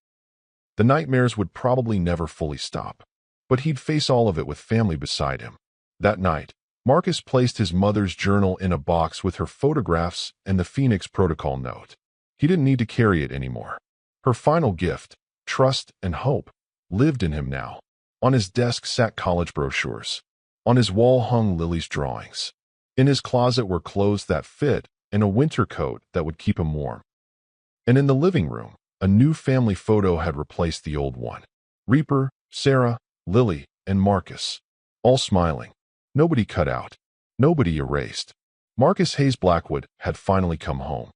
The nightmares would probably never fully stop, but he'd face all of it with family beside him. That night, Marcus placed his mother's journal in a box with her photographs and the Phoenix Protocol note. He didn't need to carry it anymore. Her final gift, trust and hope, lived in him now. On his desk sat college brochures. On his wall hung Lily's drawings. In his closet were clothes that fit and a winter coat that would keep him warm. And in the living room, a new family photo had replaced the old one. Reaper, Sarah, Lily, and Marcus, all smiling. Nobody cut out. Nobody erased. Marcus Hayes Blackwood had finally come home.